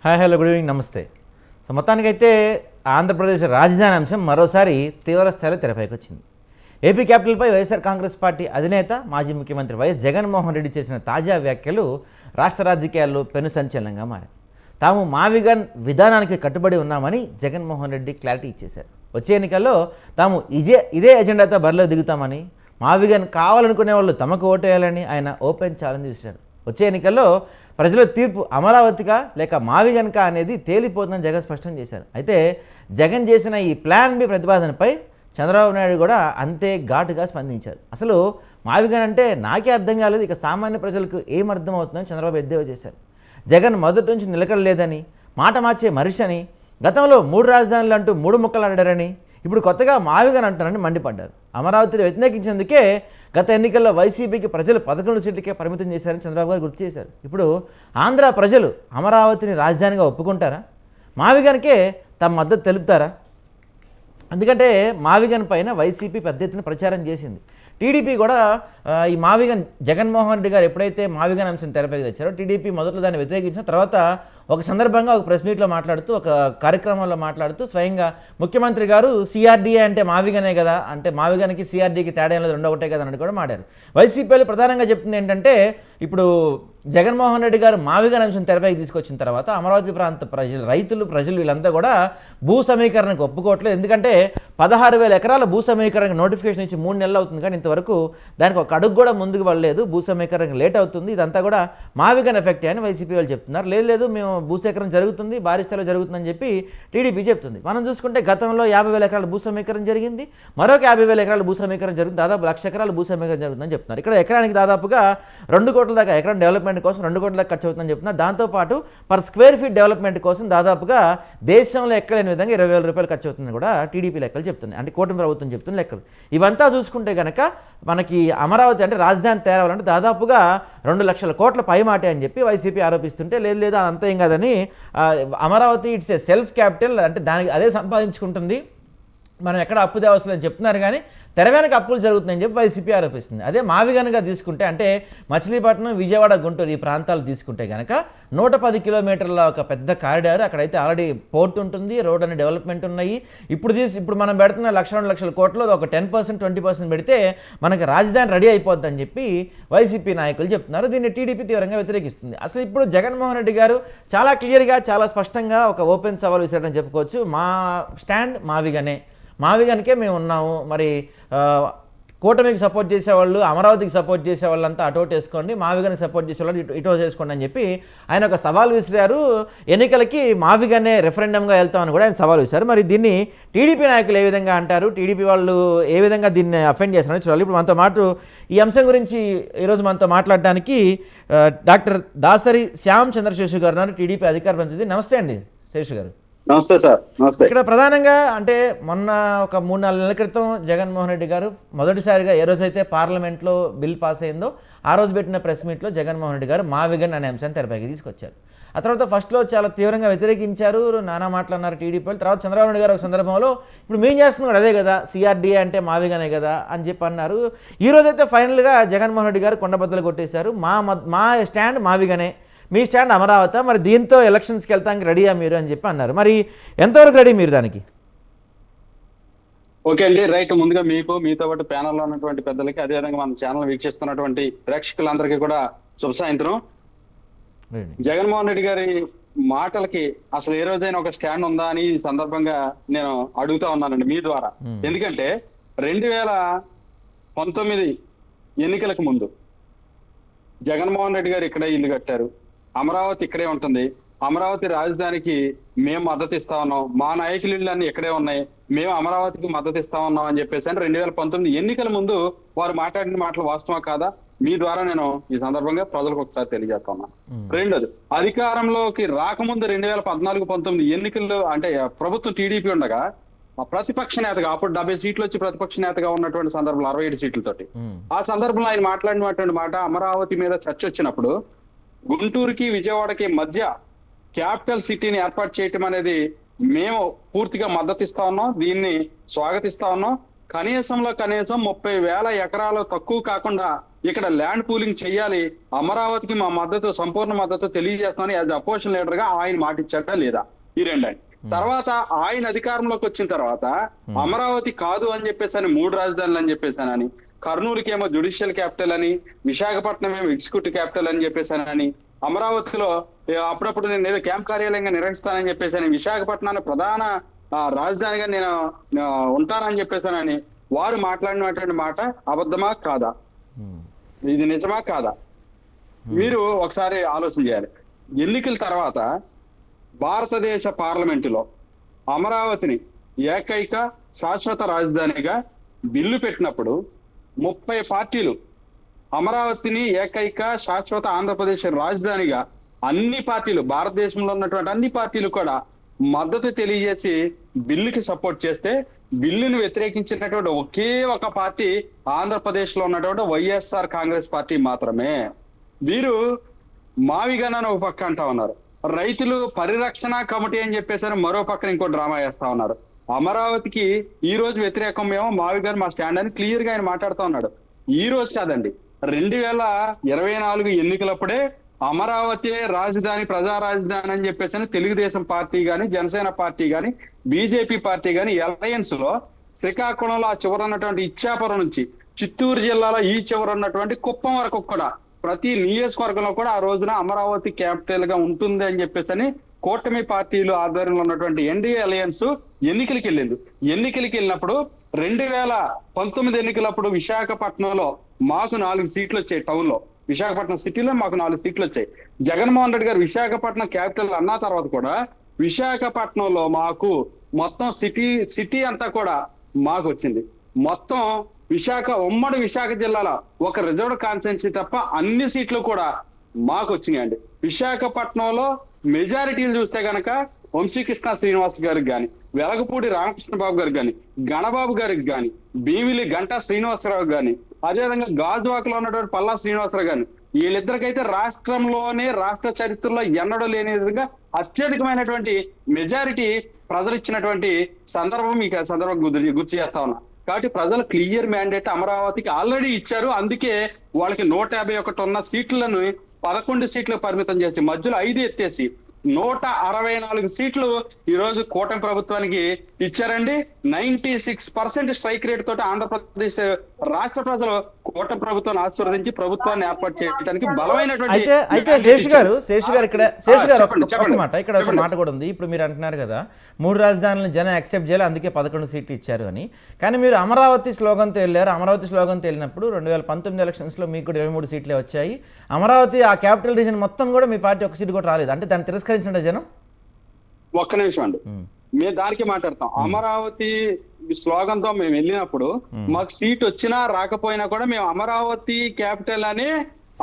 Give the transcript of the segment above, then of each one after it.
Hi hello good evening నమస్తే. So మొత్తానికైతే ఆంధ్రప్రదేశ్ రాజధాని అంశం మరోసారి తీవ్ర స్థాయిలో తెరపైకి వచ్చింది. ఏపీ క్యాపిటల్పై వైఎస్ఆర్ కాంగ్రెస్ పార్టీ అధినేత మాజీ ముఖ్యమంత్రి వైఎస్ జగన్మోహన్ రెడ్డి చేసిన తాజా వ్యాఖ్యలు రాష్ట్ర రాజకీయాల్లో పెను సంచలనంగా మారాయి. తాము మావిగన్ విధానానికి కట్టుబడి ఉన్నామని జగన్మోహన్ రెడ్డి క్లారిటీ ఇచ్చేశారు. వచ్చే ఎన్నికల్లో తాము ఇదే ఎజెండాతో బరిలో దిగుతామని, మావిగన్ కావాలనుకునే వాళ్ళు తమకు ఓటేయాలని ఆయన ఓపెన్ ఛాలెంజ్ చేశారు. వచ్చే ఎన్నికల్లో ప్రజల తీర్పు అమరావతిగా లేక మావిగన్కా అనేది తేలిపోతుందని జగన్ స్పష్టం చేశారు. అయితే జగన్ చేసిన ఈ ప్లాన్ బి ప్రతిపాదనపై చంద్రబాబు నాయుడు కూడా అంతే ఘాటుగా స్పందించారు. అసలు మావిగన్ అంటే నాకే అర్థం కాలేదు, ఇక సామాన్య ప్రజలకు ఏం అర్థం అవుతుందని చంద్రబాబు ఎద్దేవా చేశారు. జగన్ మొదటి నుంచి నిలకడలేదని, మాట మార్చే మనిషి అని, గతంలో 3 రాజధానులు అంటూ 3 ముక్కలు ఆడారని, ఇప్పుడు కొత్తగా మావిగన్ అంటారని మండిపడ్డారు. అమరావతిని వ్యతిరేకించేందుకే గత ఎన్నికల్లో వైసీపీకి ప్రజలు 11 సీట్లకే పరిమితం చేశారని చంద్రబాబు గారు గుర్తు చేశారు. ఇప్పుడు ఆంధ్ర ప్రజలు అమరావతిని రాజధానిగా ఒప్పుకుంటారా? మావిగన్కే తమ మద్దతు తెలుపుతారా? ఎందుకంటే మావిగన్ పైన వైసీపీ పెద్ద ఎత్తున ప్రచారం చేసింది. టీడీపీ కూడా ఈ మావిగన్ జగన్మోహన్ రెడ్డి గారు ఎప్పుడైతే మావిగన్ అంశం తెరపైకి తెచ్చారో టీడీపీ మొదట్లో దాన్ని వ్యతిరేకించిన తర్వాత ఒక సందర్భంగా ఒక ప్రెస్ మీట్లో మాట్లాడుతూ, ఒక కార్యక్రమంలో మాట్లాడుతూ స్వయంగా ముఖ్యమంత్రి గారు సిఆర్డీఏ అంటే మావిగనే కదా, అంటే మావిగన్కి సిఆర్డీకి తేడా లేదు, రెండో ఒకటే కదా అని కూడా మాట్లాడారు. వైసీపీలో ప్రధానంగా చెప్తుంది ఏంటంటే, ఇప్పుడు జగన్మోహన్ రెడ్డి గారు మావిగన్ అంశం తెరపైకి తీసుకొచ్చిన తర్వాత అమరావతి ప్రాంత ప్రజలు వీళ్ళంతా కూడా భూ సమీకరణకు ఒప్పుకోవట్లేదు. ఎందుకంటే 16,000 ఎకరాల భూ సమీకరణకు నోటిఫికేషన్ ఇచ్చి 3 నెలలు అవుతుంది, కానీ ఇంతవరకు దానికి ఒక అడుగు కూడా ముందుకు పడలేదు. భూ సమీకరణకు లేట్ అవుతుంది, ఇదంతా కూడా మావిగన్ ఎఫెక్టే అని వైసీపీ వాళ్ళు చెప్తున్నారు. లేదు మేము భూసేకరణ జరుగుతుంది, భారీ స్థాయిలో జరుగుతుందని చెప్పి టీడీపీ చెప్తుంది. మనం చూసుకుంటే గతంలో 50,000 ఎకరాల భూ సమీకరణ జరిగింది, మరొక 50,000 ఎకరాల భూ సమీకరణ జరుగుతుంది, దాదాపు 1,00,000 ఎకరాల భూ సమీకరణ జరుగుతుందని చెప్తున్నారు. ఇక్కడ ఎకరానికి దాదాపుగా 2 కోట్ల దాకా, ఎకరం డెవలప్మెంట్ కోసం 2 కోట్ల దాకా ఖర్చు అవుతుందని చెప్తున్నారు. దాంతోపాటు పర్ స్క్వేర్ ఫీట్ డెవలప్మెంట్ కోసం దాదాపుగా దేశంలో ఎక్కలేని విధంగా 20,000 రూపాయలు ఖర్చు అవుతుందని కూడా టీడీపీ లెక్కలు చెప్తున్నాయి, అంటే కూటమి ప్రభుత్వం చెప్తున్న లెక్కలు. ఇవంతా చూసుకుంటే కనుక మనకి అమరావతి అంటే రాజధాని తేరాలంటే దాదాపుగా 2 లక్షల కోట్ల పైమాటే అని చెప్పి వైసీపీ ఆరోపిస్తుంటే, లేదు అంతా ఏం కాదని, Amaravati it's a self capital, అంటే దానికి అదే సంపాదించుకుంటుంది, మనం ఎక్కడ అప్పు తేవసలేదని చెప్తున్నారు, కానీ తెర వెనక అప్పులు జరుగుతున్నాయని చెప్పి వైసీపీ ఆరోపిస్తుంది. అదే మావిగన్గా తీసుకుంటే, అంటే మచిలీపట్నం, విజయవాడ, గుంటూరు ఈ ప్రాంతాలు తీసుకుంటే కనుక 110 కిలోమీటర్ల ఒక పెద్ద కారిడార్, అక్కడైతే ఆల్రెడీ పోర్ట్ ఉంటుంది, రోడ్ అనే డెవలప్మెంట్ ఉన్నాయి. ఇప్పుడు మనం పెడుతున్న 1,00,000-2 లక్షల కోట్లు ఒక 10%, 20% పెడితే మనకి రాజధాని రెడీ అయిపోద్దని చెప్పి వైసీపీ నాయకులు చెప్తున్నారు. దీన్ని టీడీపీ తీవ్రంగా వ్యతిరేకిస్తుంది. అసలు ఇప్పుడు జగన్మోహన్ రెడ్డి గారు చాలా క్లియర్గా, చాలా స్పష్టంగా ఒక ఓపెన్ సవాల్ విసిరారని చెప్పుకోవచ్చు. మా స్టాండ్ మావిగన్కే మేము ఉన్నాము, మరి కూటమికి సపోర్ట్ చేసేవాళ్ళు, అమరావతికి సపోర్ట్ చేసే వాళ్ళంతా అటోట్ వేసుకోండి, మావిగన్కి సపోర్ట్ చేసేవాళ్ళు ఇటో చేసుకోండి అని చెప్పి ఆయన ఒక సవాల్ విసిరారు. ఎన్నికలకి మావిగన్నే రెఫరెండంగా వెళ్తామని కూడా ఆయన సవాల్ విసిరారు. మరి దీన్ని టీడీపీ నాయకులు ఏ విధంగా అంటారు, టీడీపీ వాళ్ళు ఏ విధంగా దీన్ని అఫెండ్ చేస్తున్నారో చూడాలి. ఇప్పుడు మనతో మాట ఈ అంశం గురించి ఈరోజు మనతో మాట్లాడడానికి డాక్టర్ దాసరి శ్యామ్ చంద్రశేషు గారు ఉన్నారు, టీడీపీ అధికార ప్రతినిధి. నమస్తే అండి శేషు గారు. నమస్తే సార్. నమస్తే. ఇక్కడ ప్రధానంగా అంటే మొన్న ఒక 3-4 నెలల క్రితం జగన్మోహన్ రెడ్డి గారు మొదటిసారిగా ఏ రోజైతే పార్లమెంట్లో బిల్ పాస్ అయిందో ఆ రోజు పెట్టిన ప్రెస్ మీట్లో జగన్మోహన్ రెడ్డి గారు మావిగన్ అనే అంశాన్ని తెరపైకి తీసుకొచ్చారు. ఆ తర్వాత ఫస్ట్లో చాలా తీవ్రంగా వ్యతిరేకించారు, నానా మాట్లాడినారు టీడీపీ వాళ్ళు. తర్వాత చంద్రబాబు నాయుడు గారు ఒక సందర్భంలో ఇప్పుడు మేము చేస్తున్నాం కూడా అదే కదా, సిఆర్డీఏ అంటే మావిగనే కదా అని చెప్పి అన్నారు. ఈ రోజైతే ఫైనల్గా జగన్మోహన్ రెడ్డి గారు కొండబద్దలు కొట్టేశారు. మా స్టాండ్ మావిగనే, మీ స్టాండ్ అమరావతి, మరి దీంతో ఎలక్షన్స్కి వెళ్తానికి రెడీయా మీరు అని చెప్పి అన్నారు. మరి ఎంతవరకు రెడీ మీరు దానికి? ఓకే అండి, రైట్. ముందుగా మీతో పాటు ప్యానల్లో ఉన్నటువంటి పెద్దలకి, అదేవిధంగా మన ఛానల్ వీక్షిస్తున్నటువంటి ప్రేక్షకులందరికీ కూడా శుభ సాయంత్రం. జగన్మోహన్ రెడ్డి గారి మాటలకి అసలు ఏ రోజైనా ఒక స్టాండ్ ఉందా అని ఈ సందర్భంగా నేను అడుగుతా ఉన్నానండి మీ ద్వారా. ఎందుకంటే 2019 ఎన్నికలకు ముందు జగన్మోహన్ రెడ్డి గారు ఇక్కడే ఇల్లు కట్టారు, అమరావతి ఇక్కడే ఉంటుంది, అమరావతి రాజధానికి మేము మద్దతు ఇస్తా ఉన్నాం, మా నాయకుల ఇళ్ళు అన్ని ఇక్కడే ఉన్నాయి, మేము అమరావతికి మద్దతు ఇస్తా ఉన్నాం అని చెప్పేసి 2019 ఎన్నికల ముందు వారు మాట్లాడిన మాటలు వాస్తవా కాదా మీ ద్వారా నేను ఈ సందర్భంగా ప్రజలకు ఒకసారి తెలియజేస్తా ఉన్నాను. రెండోది, అధికారంలోకి రాకముందు 2014-19 ఎన్నికల్లో అంటే ప్రభుత్వం టీడీపీ ఉండగా ప్రతిపక్ష నేతగా, అప్పుడు 70 సీట్లు వచ్చి ప్రతిపక్ష నేతగా ఉన్నటువంటి సందర్భంలో 67 సీట్లతోటి, ఆ సందర్భంలో ఆయన మాట్లాడినటువంటి మాట, అమరావతి మీద చర్చ వచ్చినప్పుడు గుంటూరుకి విజయవాడకి మధ్య క్యాపిటల్ సిటీని ఏర్పాటు చేయటం అనేది మేము పూర్తిగా మద్దతు ఇస్తా ఉన్నాం, దీన్ని స్వాగతిస్తా ఉన్నాం. కనీసం 30,000 ఎకరాలు తక్కువ కాకుండా ఇక్కడ ల్యాండ్ పూలింగ్ చేయాలి, అమరావతికి మా మద్దతు, సంపూర్ణ మద్దతు తెలియజేస్తామని యాజ్ అపోజిషన్ లీడర్ గా ఆయన మాట ఇచ్చాడా లేదా? ఈ రెండండి. తర్వాత ఆయన అధికారంలోకి వచ్చిన తర్వాత అమరావతి కాదు అని చెప్పేసి అని 3 రాజధానులు అని చెప్పేసానని, కర్నూలుకి ఏమో జ్యుడిషియల్ క్యాపిటల్ అని, విశాఖపట్నం ఏమో ఎగ్జిక్యూటివ్ క్యాపిటల్ అని చెప్పేసానని, అమరావతిలో అప్పుడప్పుడు నేను ఏదో క్యాంప్ కార్యాలయంగా నిర్వహిస్తానని చెప్పేసి విశాఖపట్నాన్ని ప్రధాన రాజధానిగా నేను ఉంటానని చెప్పేసానని వారు మాట్లాడినటువంటి మాట అబద్ధమా కాదా? ఇది నిజమా కాదా? మీరు ఒకసారి ఆలోచన చేయాలి. ఎన్నికల తర్వాత భారతదేశ పార్లమెంటులో అమరావతిని ఏకైక శాశ్వత రాజధానిగా బిల్లు పెట్టినప్పుడు 30 పార్టీలు అమరావతిని ఏకైక శాశ్వత ఆంధ్రప్రదేశ్ రాజధానిగా అన్ని పార్టీలు, భారతదేశంలో ఉన్నటువంటి అన్ని పార్టీలు కూడా మద్దతు తెలియజేసి బిల్లుకి సపోర్ట్ చేస్తే, బిల్లును వ్యతిరేకించినటువంటి ఒకే ఒక పార్టీ ఆంధ్రప్రదేశ్ లో ఉన్నటువంటి వైఎస్ఆర్ కాంగ్రెస్ పార్టీ మాత్రమే. వీరు మావిగన్ అని ఒక పక్క అంటా ఉన్నారు, రైతులు పరిరక్షణ కమిటీ అని చెప్పేసి మరో పక్కన ఇంకో డ్రామా వేస్తా ఉన్నారు. అమరావతికి ఈ రోజు వ్యతిరేకం మేము మావిగన్ మా స్టాండ్ అని క్లియర్ గా ఆయన మాట్లాడుతూ ఉన్నాడు. ఈ రోజు కాదండి, 2024 ఎన్నికలప్పుడే అమరావతి రాజధాని, ప్రజా రాజధాని అని చెప్పేసి తెలుగుదేశం పార్టీ గాని, జనసేన పార్టీ గాని, బీజేపీ పార్టీ గాని అలయన్స్ లో శ్రీకాకుళంలో ఆ చివర ఉన్నటువంటి ఇచ్చాపురం నుంచి చిత్తూరు జిల్లాలో ఈ చివర ఉన్నటువంటి కుప్పం వరకు కూడా ప్రతి నియోజకవర్గంలో కూడా ఆ రోజున అమరావతి క్యాపిటల్ గా ఉంటుంది అని చెప్పేసి కూటమి పార్టీలు ఆధ్వర్యంలో ఉన్నటువంటి ఎన్డీఏ అలయన్స్ ఎన్నికలకి వెళ్ళింది. ఎన్నికలకి వెళ్ళినప్పుడు 2019 ఎన్నికలప్పుడు విశాఖపట్నంలో మాకు 4 సీట్లు వచ్చాయి. టౌన్ లో విశాఖపట్నం సిటీలో మాకు 4 సీట్లు వచ్చాయి. జగన్మోహన్ రెడ్డి గారు విశాఖపట్నం క్యాపిటల్ అన్న తర్వాత కూడా విశాఖపట్నంలో మాకు మొత్తం సిటీ అంతా కూడా మాకు వచ్చింది. మొత్తం ఉమ్మడి విశాఖ జిల్లాలో ఒక రిజర్వ్డ్ కాన్స్టిట్యున్సీ తప్ప అన్ని సీట్లు కూడా మాకు వచ్చినాయండి. విశాఖపట్నంలో మెజారిటీలు చూస్తే గనక వంశీకృష్ణ శ్రీనివాస్ గారికి గాని, వెలగపూడి రామకృష్ణ బాబు గారికి గాని, గణబాబు గారికి గాని, భీమిలి గంటా శ్రీనివాసరావు గాని, అదేవిధంగా గాజువాకలో ఉన్నటువంటి పల్లా శ్రీనివాసరావు గాని, వీళ్ళిద్దరికైతే రాష్ట్రంలోనే రాష్ట్ర చరిత్రలో ఎన్నడూ లేని విధంగా అత్యధికమైనటువంటి మెజారిటీ ప్రజలు ఇచ్చినటువంటి సందర్భం మీకు సందర్భం గుర్తు చేస్తా ఉన్నా. కాబట్టి ప్రజలు క్లియర్ మ్యాండేట్ అమరావతికి ఆల్రెడీ ఇచ్చారు. అందుకే వాళ్ళకి 151 ఉన్న సీట్లను 11 సీట్లకు పరిమితం చేసి మధ్యలో 5 ఎత్తేసి 164 సీట్లు ఈ రోజు కూటమి ప్రభుత్వానికి ఇచ్చారండి. 96% స్ట్రైక్ రేట్ తోటి ఆంధ్రప్రదేశ్ రాష్ట్ర ప్రజలు కూటమి ప్రభుత్వాన్ని ఆశీర్వదించి ప్రభుత్వాన్ని ఏర్పాటు చేయడానికి బలమైనటువంటి శేషు గారు ఒక మాట, ఇక్కడ ఒక మాట కూడా ఉంది. ఇప్పుడు మీరు అంటున్నారు కదా 3 రాజధానులను జనం యాక్సెప్ట్ చేయాలి, అందుకే 11 సీట్లు ఇచ్చారు అని. కానీ మీరు అమరావతి స్లోగన్తో వెళ్ళారు. అమరావతి స్లోగన్తో వెళ్ళినప్పుడు 2019 ఎలక్షన్స్ లో మీకు కూడా 23 సీట్లే వచ్చాయి. అమరావతి ఆ క్యాపిటల్ రీజన్ మొత్తం కూడా మీ పార్టీ ఒక సీట్ కూడా రాలేదు. అంటే దాన్ని తిరస్కరించిన జనం. ఒక్క నిమిషం అండి, మేము దానికి మాట్లాడతాం. అమరావతి స్లోగన్ తో మేము వెళ్ళినప్పుడు మాకు సీట్ వచ్చినా రాకపోయినా కూడా మేము అమరావతి క్యాపిటల్ అని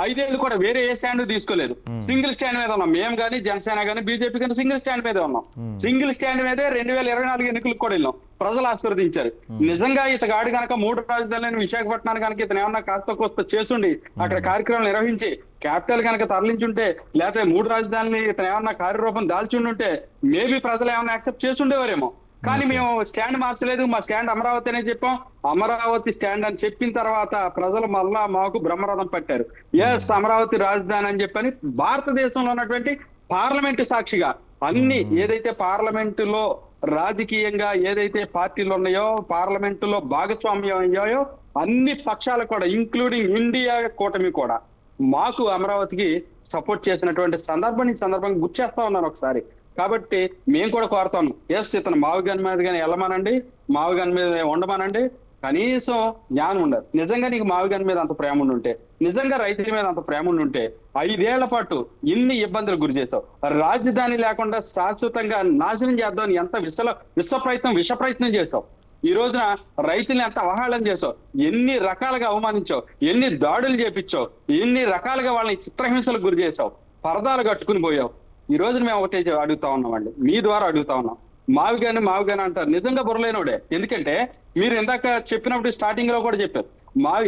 5 ఏళ్ళు కూడా వేరే ఏ స్టాండ్ తీసుకోలేదు. సింగిల్ స్టాండ్ మీద ఉన్నాం. మేము కానీ, జనసేన కానీ, బీజేపీ కానీ సింగిల్ స్టాండ్ మీదే ఉన్నాం. సింగిల్ స్టాండ్ మీదే 2024 ఎన్నికలకు కూడా వెళ్ళాం. ప్రజలు ఆశీర్వదించారు. నిజంగా ఇతగాడు కనుక 3 రాజధానులను విశాఖపట్నాన్ని కనుక ఇతను ఏమన్నా కాస్త కోస్త చేసుండి అక్కడ కార్యక్రమాలు నిర్వహించి క్యాపిటల్ కనుక తరలించుంటే, లేకపోతే 3 రాజధానులని ఇతను ఏమన్నా కార్యరూపం దాల్చుండుంటే మేబీ ప్రజలు ఏమన్నా యాక్సెప్ట్ చేసుండేవారేమో. కానీ మేము స్టాండ్ మార్చలేదు. మా స్టాండ్ అమరావతి అనే చెప్పాం. అమరావతి స్టాండ్ అని చెప్పిన తర్వాత ప్రజలు మళ్ళా మాకు బ్రహ్మరథం పట్టారు. ఎస్, అమరావతి రాజధాని అని చెప్పని భారతదేశంలో ఉన్నటువంటి పార్లమెంటు సాక్షిగా అన్ని ఏదైతే పార్లమెంటులో రాజకీయంగా ఏదైతే పార్టీలు ఉన్నాయో, పార్లమెంటులో భాగస్వామ్యం అయ్యాయో అన్ని పక్షాలు కూడా ఇంక్లూడింగ్ ఇండియా కూటమి కూడా మాకు అమరావతికి సపోర్ట్ చేసినటువంటి సందర్భంగా గుర్తు చేస్తా ఉన్నాను ఒకసారి. కాబట్టి మేము కూడా కోరుతాను, ఎస్ ఇతను మావిగన్ మీద కానీ వెళ్ళమానండి, మావిగన్ మీద ఉండమానండి. కనీసం జ్ఞానం ఉండదు. నిజంగా నీకు మావిగన్ మీద అంత ప్రేమ ఉండుంటే, నిజంగా రైతుల మీద అంత ప్రేమ ఉండుంటే 5 ఏళ్ల పాటు ఎన్ని ఇబ్బందులు గురి చేసావు. రాజధాని లేకుండా శాశ్వతంగా నాశనం చేద్దామని ఎంత విష ప్రయత్నం చేసావు. ఈ రోజున రైతుల్ని ఎంత అవహేళన చేసావు, ఎన్ని రకాలుగా అవమానించావు, ఎన్ని దాడులు చేపించావు, ఎన్ని రకాలుగా వాళ్ళని చిత్రహింసలకు గురి చేసావు, పరదాలు కట్టుకుని పోయావు. ఈ రోజు మేము ఒకటే అడుగుతా ఉన్నామండి, మీ ద్వారా అడుగుతా ఉన్నాం. మావిగాని అంటారు, నిజంగా బుర్రలేనోడే. ఎందుకంటే మీరు ఇందాక చెప్పినప్పుడు స్టార్టింగ్ లో కూడా చెప్పారు,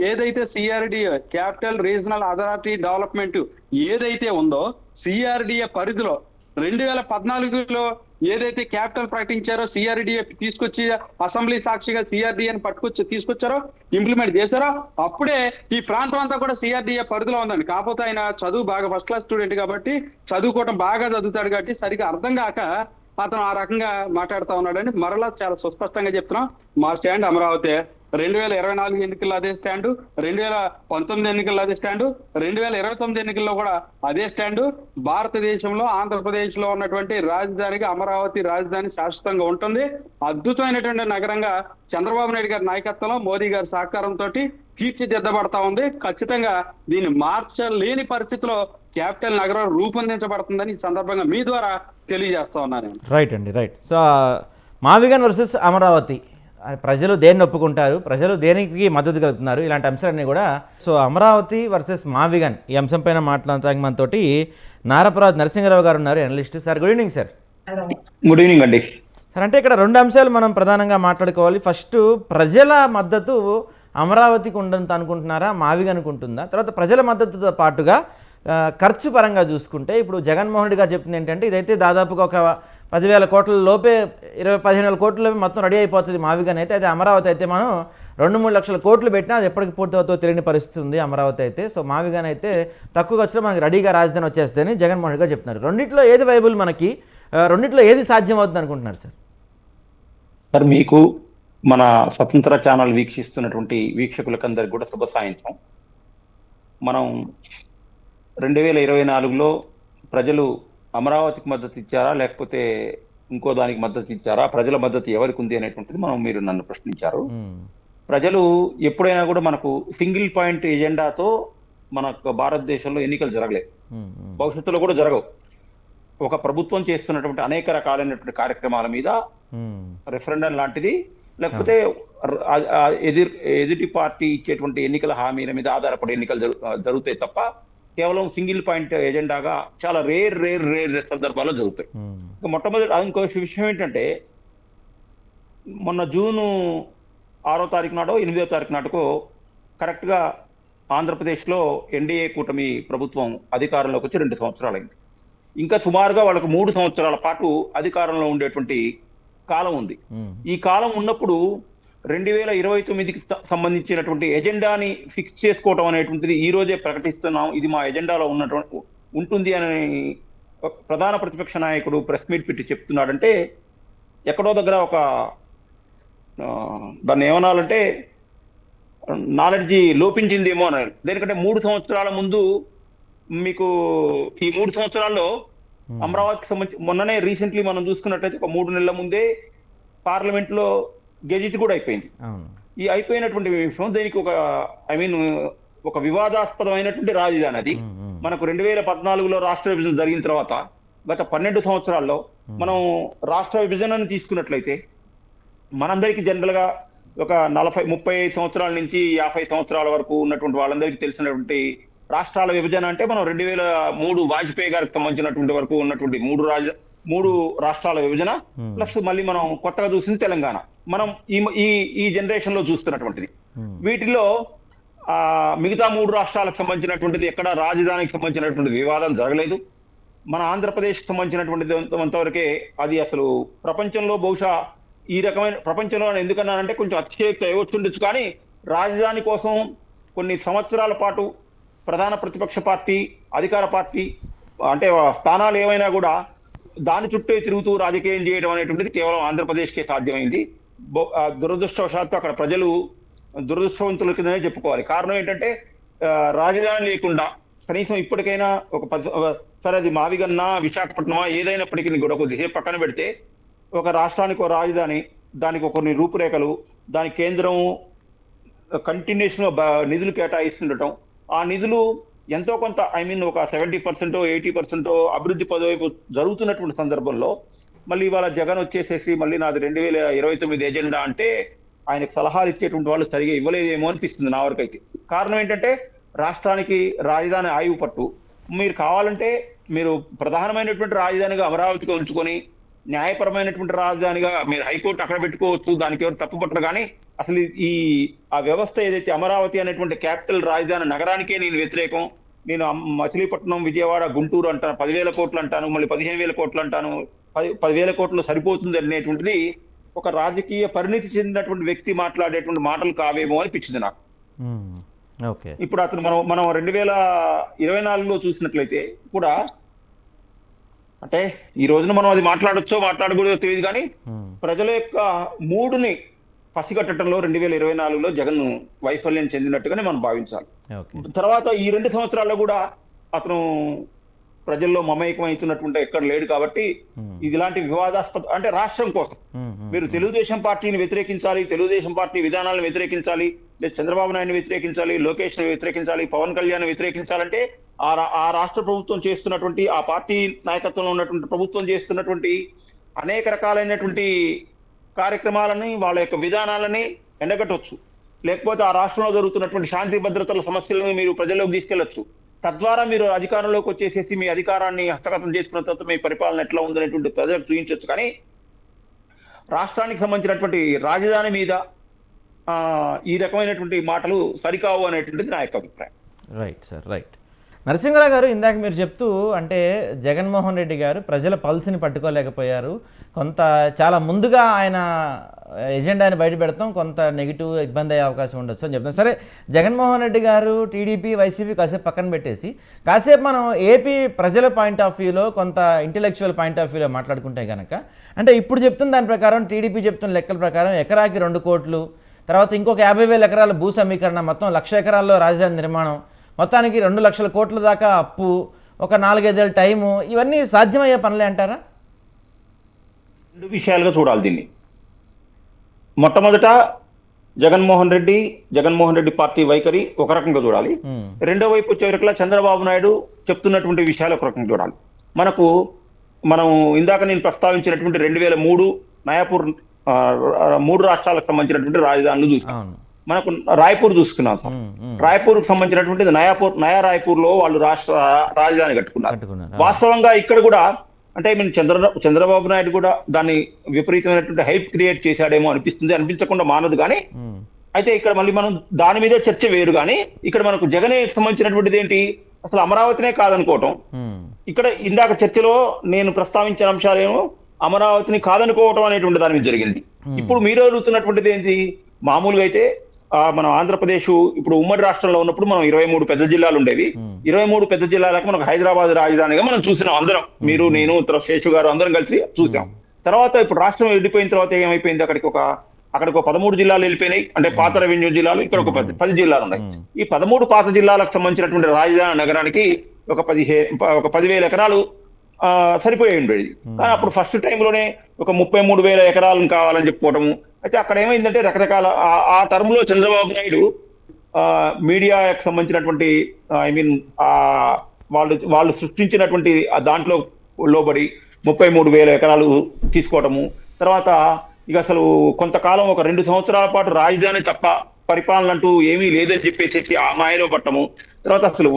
ఏదైతే CRDA capital regional authority development ఏదైతే ఉందో సిఆర్డిఏ పరిధిలో 2014లో ఏదైతే క్యాపిటల్ ప్రకటించారో సిఆర్డిఏ తీసుకొచ్చి అసెంబ్లీ సాక్షిగా సిఆర్డిఏని తీసుకొచ్చారో ఇంప్లిమెంట్ చేశారో అప్పుడే ఈ ప్రాంతం అంతా కూడా సిఆర్డిఏ పరిధిలో ఉందండి. కాకపోతే ఆయన చదువు బాగా ఫస్ట్ క్లాస్ స్టూడెంట్ కాబట్టి చదువుకోవటం బాగా చదువుతాడు కాబట్టి సరిగా అర్థం కాక అతను ఆ రకంగా మాట్లాడుతా ఉన్నాడండి. మరలా చాలా సుస్పష్టంగా చెప్తున్నాం, మా స్టాండ్ అమరావతి. 2024 ఎన్నికల్లో అదే స్టాండు, 2019 ఎన్నికల్లో అదే స్టాండు, 2029 ఎన్నికల్లో కూడా అదే స్టాండు. భారతదేశంలో ఆంధ్రప్రదేశ్ లో ఉన్నటువంటి రాజధానికి అమరావతి రాజధాని శాశ్వతంగా ఉంటుంది. అద్భుతమైనటువంటి నగరంగా చంద్రబాబు నాయుడు గారి నాయకత్వంలో మోదీ గారి సహకారంతో తీర్చిదిద్దబడతా ఉంది. ఖచ్చితంగా దీన్ని మార్చలేని పరిస్థితిలో క్యాపిటల్ నగరం రూపొందించబడుతుందని ఈ సందర్భంగా మీ ద్వారా తెలియజేస్తా ఉన్నాను. రైట్ అండి, రైట్. సో మావిగన్ వర్సెస్ అమరావతి, ప్రజలు దేన్ని ఒప్పుకుంటారు, ప్రజలు దేనికి మద్దతు కలుపుతున్నారు, ఇలాంటి అంశాలన్నీ కూడా. సో అమరావతి వర్సెస్ మావిగన్ ఈ అంశం పైన మాట్లాడటానికి మనతోటి నారపరాజు నరసింహరావు గారు ఉన్నారు, analyst. Sir good evening sir. Good evening అండి. సార్, అంటే ఇక్కడ రెండు అంశాలు మనం ప్రధానంగా మాట్లాడుకోవాలి. ఫస్ట్, ప్రజల మద్దతు అమరావతికి ఉండదు అనుకుంటున్నారా, మావిగన్కు ఉంటుందా? తర్వాత ప్రజల మద్దతుతో పాటుగా ఖర్చు పరంగా చూసుకుంటే ఇప్పుడు జగన్మోహన్ రెడ్డి గారు చెప్తుంది ఏంటంటే ఇదైతే దాదాపుగా ఒక 10,000 కోట్ల లోపే 15,000 కోట్లలోపే మొత్తం రెడీ అయిపోతుంది మావిగన్ అయితే. అదే అమరావతి అయితే మనం 2-3 లక్షల కోట్లు పెట్టినా అది ఎప్పటికి పూర్తవుతుందో తెలియని పరిస్థితి ఉంది అమరావతి అయితే. సో మావిగన్ అయితే తక్కువ ఖర్చులో మనకి రెడీగా రాజధాని వచ్చేస్తుందని జగన్మోహన్ రెడ్డి గారు చెప్తున్నారు. రెండిట్లో ఏది వైబుల్ మనకి, రెండిట్లో ఏది సాధ్యం అవుతుంది అనుకుంటున్నారు సార్? సార్, మీకు మన స్వతంత్ర ఛానల్ వీక్షిస్తున్నటువంటి వీక్షకులకందరికి కూడా శుభ సాయంత్రం. మనం 2024లో ప్రజలు అమరావతికి మద్దతు ఇచ్చారా లేకపోతే ఇంకో దానికి మద్దతు ఇచ్చారా, ప్రజల మద్దతు ఎవరికి ఉంది అనేటువంటిది మీరు నన్ను ప్రశ్నించారు. ప్రజలు ఎప్పుడైనా కూడా మనకు సింగిల్ పాయింట్ ఎజెండాతో మన భారతదేశంలో ఎన్నికలు జరగలేదు, భవిష్యత్తులో కూడా జరగవు. ఒక ప్రభుత్వం చేస్తున్నటువంటి అనేక రకాలైనటువంటి కార్యక్రమాల మీద రెఫరెండం లాంటిది, లేకపోతే ఎదుటి పార్టీ ఇచ్చేటువంటి ఎన్నికల హామీల మీద ఆధారపడి ఎన్నికలు జరుగుతాయి తప్ప కేవలం సింగిల్ పాయింట్ ఎజెండాగా చాలా రేర్ సందర్భాల్లో జరుగుతాయి. మొట్టమొదటి ఇంకో విషయం ఏంటంటే, మొన్న జూన్ 6వ తారీఖు నాడో 8వ తారీఖు నాటుకో కరెక్ట్గా ఆంధ్రప్రదేశ్లో ఎన్డీఏ కూటమి ప్రభుత్వం అధికారంలోకి వచ్చి 2 సంవత్సరాలైంది. ఇంకా సుమారుగా వాళ్ళకు 3 సంవత్సరాల పాటు అధికారంలో ఉండేటువంటి కాలం ఉంది. ఈ కాలం ఉన్నప్పుడు 2029కి సంబంధించినటువంటి ఎజెండాని ఫిక్స్ చేసుకోవటం అనేటువంటిది ఈ రోజే ప్రకటిస్తున్నాం, ఇది మా ఎజెండాలో ఉంటుంది అని ప్రధాన ప్రతిపక్ష నాయకుడు ప్రెస్ మీట్ పెట్టి చెప్తున్నాడంటే ఎక్కడో దగ్గర ఒక దాన్ని ఏమనాలంటే నాలెడ్జి లోపించిందేమో అన్నారు. దేనికంటే 3 సంవత్సరాల ముందు మీకు ఈ 3 సంవత్సరాల్లో అమరావతికి సంబంధించి మొన్ననే రీసెంట్లీ మనం చూసుకున్నట్లయితే ఒక 3 నెలల ముందే పార్లమెంట్ లో గెజిట్ కూడా అయిపోయింది. ఈ అయిపోయినటువంటి విషయం దీనికి ఒక వివాదాస్పదమైనటువంటి రాజధాని అది. మనకు 2014లో రాష్ట్ర విభజన జరిగిన తర్వాత గత 12 సంవత్సరాల్లో మనం రాష్ట్ర విభజనను తీసుకున్నట్లయితే మనందరికీ జనరల్ గా ఒక 35 సంవత్సరాల నుంచి 50 సంవత్సరాల వరకు ఉన్నటువంటి వాళ్ళందరికీ తెలిసినటువంటి రాష్ట్రాల విభజన అంటే మనం 2003 వాజ్పేయి గారికి సంబంధించినటువంటి వరకు ఉన్నటువంటి 3 రాష్ట్రాల విభజన ప్లస్ మళ్ళీ మనం కొత్తగా చూసింది తెలంగాణ, మనం ఈ జనరేషన్ లో చూస్తున్నటువంటిది. వీటిలో మిగతా 3 రాష్ట్రాలకు సంబంధించినటువంటిది ఎక్కడ రాజధానికి సంబంధించినటువంటి వివాదం జరగలేదు. మన ఆంధ్రప్రదేశ్ సంబంధించినటువంటిది అంతవరకే అది అసలు ప్రపంచంలో బహుశా ఈ రకమైన ప్రపంచంలో ఎందుకన్నానంటే కొంచెం అతిశయోక్తి అయ్యొచ్చుండొచ్చు, కానీ రాజధాని కోసం కొన్ని సంవత్సరాల పాటు ప్రధాన ప్రతిపక్ష పార్టీ అధికార పార్టీ అంటే స్థానాలు ఏమైనా కూడా దాని చుట్టూ తిరుగుతూ రాజకీయం చేయడం అనేటువంటిది కేవలం ఆంధ్రప్రదేశ్కే సాధ్యమైంది. దురదృష్టవశాత్తు అక్కడ ప్రజలు దురదృష్టవంతుల కిందనే చెప్పుకోవాలి. కారణం ఏంటంటే రాజధాని లేకుండా కనీసం ఇప్పటికైనా సరే అది మావిగన్నా విశాఖపట్నమా ఏదైనప్పటికీ కూడా కొద్దిసేపు పక్కన పెడితే ఒక రాష్ట్రానికి ఒక రాజధాని, దానికి కొన్ని రూపురేఖలు, దాని కేంద్రం కంటిన్యూషన్ నిధులు కేటాయిస్తుండటం, ఆ నిధులు ఎంతో కొంత ఒక 70% 80% అభివృద్ధి పదవైపు జరుగుతున్నటువంటి సందర్భంలో మళ్ళీ ఇవాళ జగన్ వచ్చేసేసి మళ్ళీ నాది 2029 ఎజెండా అంటే ఆయనకు సలహాలు ఇచ్చేటువంటి వాళ్ళు సరిగా ఇవ్వలేదేమో అనిపిస్తుంది నా వరకైతే. కారణం ఏంటంటే రాష్ట్రానికి రాజధాని ఆయువు పట్టు, మీరు కావాలంటే మీరు ప్రధానమైనటువంటి రాజధానిగా అమరావతిగా ఉంచుకొని న్యాయపరమైనటువంటి రాజధానిగా మీరు హైకోర్టు అక్కడ పెట్టుకోవచ్చు, దానికి ఎవరు తప్పు పట్టరు. కానీ అసలు ఆ వ్యవస్థ ఏదైతే అమరావతి అనేటువంటి క్యాపిటల్ రాజధాని నగరానికే నేను వ్యతిరేకం. నేను మచిలీపట్నం, విజయవాడ, గుంటూరు అంటాను 10,000 కోట్లు అంటాను, మళ్ళీ 15,000 కోట్లు అంటాను, 10,000 కోట్లు సరిపోతుంది అనేటువంటిది ఒక రాజకీయ పరిణితి చెందినటువంటి వ్యక్తి మాట్లాడేటువంటి మాటలు కావేమో అనిపించింది నాకు. ఓకే. ఇప్పుడు అతను మనం 2024లో చూసినట్లయితే కూడా, అంటే ఈ రోజున మనం అది మాట్లాడొచ్చో మాట్లాడకూడదో తెలియదు, కానీ ప్రజల యొక్క మూడుని పసిగట్టడంలో 2024లో జగన్ వైఫల్యం చెందినట్టుగానే మనం భావించాలి. తర్వాత ఈ 2 సంవత్సరాల్లో కూడా అతను ప్రజల్లో మమేకం అవుతున్నటువంటి ఎక్కడ లేడు. కాబట్టి ఇది ఇలాంటి వివాదాస్పద, అంటే రాష్ట్రం కోసం మీరు తెలుగుదేశం పార్టీని వ్యతిరేకించాలి, తెలుగుదేశం పార్టీ విధానాలను వ్యతిరేకించాలి, లేదా చంద్రబాబు నాయుడిని వ్యతిరేకించాలి, లోకేష్ ని వ్యతిరేకించాలి, పవన్ కళ్యాణ్ వ్యతిరేకించాలంటే ఆ రాష్ట్ర ప్రభుత్వం చేస్తున్నటువంటి, ఆ పార్టీ నాయకత్వంలో ఉన్నటువంటి ప్రభుత్వం చేస్తున్నటువంటి అనేక రకాలైనటువంటి కార్యక్రమాలని, వాళ్ళ యొక్క విధానాలని ఎండగట్టవచ్చు. లేకపోతే ఆ రాష్ట్రంలో జరుగుతున్నటువంటి శాంతి భద్రతల సమస్యలను మీరు ప్రజల్లోకి తీసుకెళ్లొచ్చు. తద్వారా మీరు అధికారంలోకి వచ్చేసేసి మీ అధికారాన్ని హస్తగతం చేసుకున్న తర్వాత మీ పరిపాలన ఎట్లా ఉందనేటువంటి ప్రజలకు చూపించవచ్చు. కానీ రాష్ట్రానికి సంబంధించినటువంటి రాజధాని మీద ఈ రకమైనటువంటి మాటలు సరికావు అనేటువంటిది నా యొక్క అభిప్రాయం. Right sir, right. నరసింహరావు గారు, ఇందాక మీరు చెప్తూ అంటే జగన్మోహన్ రెడ్డి గారు ప్రజల పల్స్ని పట్టుకోలేకపోయారు, కొంత చాలా ముందుగా ఆయన ఎజెండాని బయట పెడతాం, కొంత నెగిటివ్ ఇబ్బంది అయ్యే అవకాశం ఉండొచ్చు అని చెప్తాం. సరే, జగన్మోహన్ రెడ్డి గారు టీడీపీ వైసీపీ కాసేపు పక్కన పెట్టేసి కాసేపు మనం ఏపీ ప్రజల పాయింట్ ఆఫ్ వ్యూలో, కొంత ఇంటెలెక్చువల్ పాయింట్ ఆఫ్ వ్యూలో మాట్లాడుకుంటే కనుక, అంటే ఇప్పుడు చెప్తున్న దాని ప్రకారం, టీడీపీ చెప్తున్న లెక్కల ప్రకారం ఎకరాకి 2 కోట్లు, తర్వాత ఇంకొక 50,000 ఎకరాల భూ సమీకరణ, మొత్తం 1,00,000 ఎకరాల్లో రాజధాని నిర్మాణం, మొత్తానికి 2 లక్షల కోట్ల దాకా అప్పు, ఒక 4-5 ఏళ్ళ టైము, ఇవన్నీ సాధ్యమయ్యే పనులే అంటారా? 2 విషయాలుగా చూడాలి దీన్ని. మొట్టమొదట జగన్మోహన్ రెడ్డి పార్టీ వైఖరి ఒక రకంగా చూడాలి. రెండో వైపు వచ్చేవరకులా చంద్రబాబు నాయుడు చెప్తున్నటువంటి విషయాలు ఒక రకంగా చూడాలి. మనం ఇందాక నేను ప్రస్తావించినటువంటి 2003 నయాపూర్ 3 రాష్ట్రాలకు సంబంధించినటువంటి రాజధానులు చూస్తాం. మనకు రాయ్పూర్ చూసుకున్నాం సార్. రాయ్పూర్ కు సంబంధించినటువంటి నయా రాయ్పూర్ లో వాళ్ళు రాష్ట్ర రాజధాని కట్టుకున్నారు. వాస్తవంగా ఇక్కడ కూడా అంటే చంద్రబాబు నాయుడు కూడా దాన్ని విపరీతమైనటువంటి హైప్ క్రియేట్ చేశాడేమో అనిపిస్తుంది, అనిపించకుండా మానదు. కానీ అయితే ఇక్కడ మళ్ళీ మనం దాని మీద చర్చ వేరు. కానీ ఇక్కడ మనకు జగన్ సంబంధించినటువంటిది ఏంటి, అసలు అమరావతినే కాదనుకోవటం. ఇక్కడ ఇందాక చర్చలో నేను ప్రస్తావించిన అంశాలేమో అమరావతిని కాదనుకోవటం అనేటువంటి దాని మీద జరిగింది. ఇప్పుడు మీరు అడుగుతున్నటువంటిది ఏంటి, మామూలుగా అయితే మనం ఆంధ్రప్రదేశ్ ఇప్పుడు ఉమ్మడి రాష్ట్రంలో ఉన్నప్పుడు మనం 23 పెద్ద జిల్లాలు ఉండేవి. 23 పెద్ద జిల్లాలకు మనకు హైదరాబాద్ రాజధానిగా మనం చూసినాం అందరం, మీరు, నేను, శేషు గారు అందరం కలిసి చూసాం. తర్వాత ఇప్పుడు రాష్ట్రం వెళ్ళిపోయిన తర్వాత ఏమైపోయింది, అక్కడికి ఒక 13 జిల్లాలు వెళ్ళిపోయినాయి. అంటే పాత రెవెన్యూ జిల్లాలు, ఇక్కడ ఒక 10 జిల్లాలు ఉన్నాయి. ఈ 13 పాత జిల్లాలకు సంబంధించినటువంటి రాజధాని నగరానికి ఒక 10,000 ఎకరాలు సరిపోయి ఉండేది. కానీ అప్పుడు ఫస్ట్ టైంలోనే ఒక 33,000 ఎకరాలను కావాలని చెప్పుకోవటము. అయితే అక్కడ ఏమైందంటే రకరకాల ఆ టర్మ్ లో చంద్రబాబు నాయుడు మీడియాకు సంబంధించినటువంటి వాళ్ళు సృష్టించినటువంటి దాంట్లో లోబడి 33,000 ఎకరాలు తీసుకోవటము. తర్వాత ఇక అసలు కొంతకాలం ఒక 2 సంవత్సరాల పాటు రాజధాని తప్ప పరిపాలన అంటూ ఏమీ లేదని చెప్పేసి ఆ మాయలో పట్టము. తర్వాత అసలు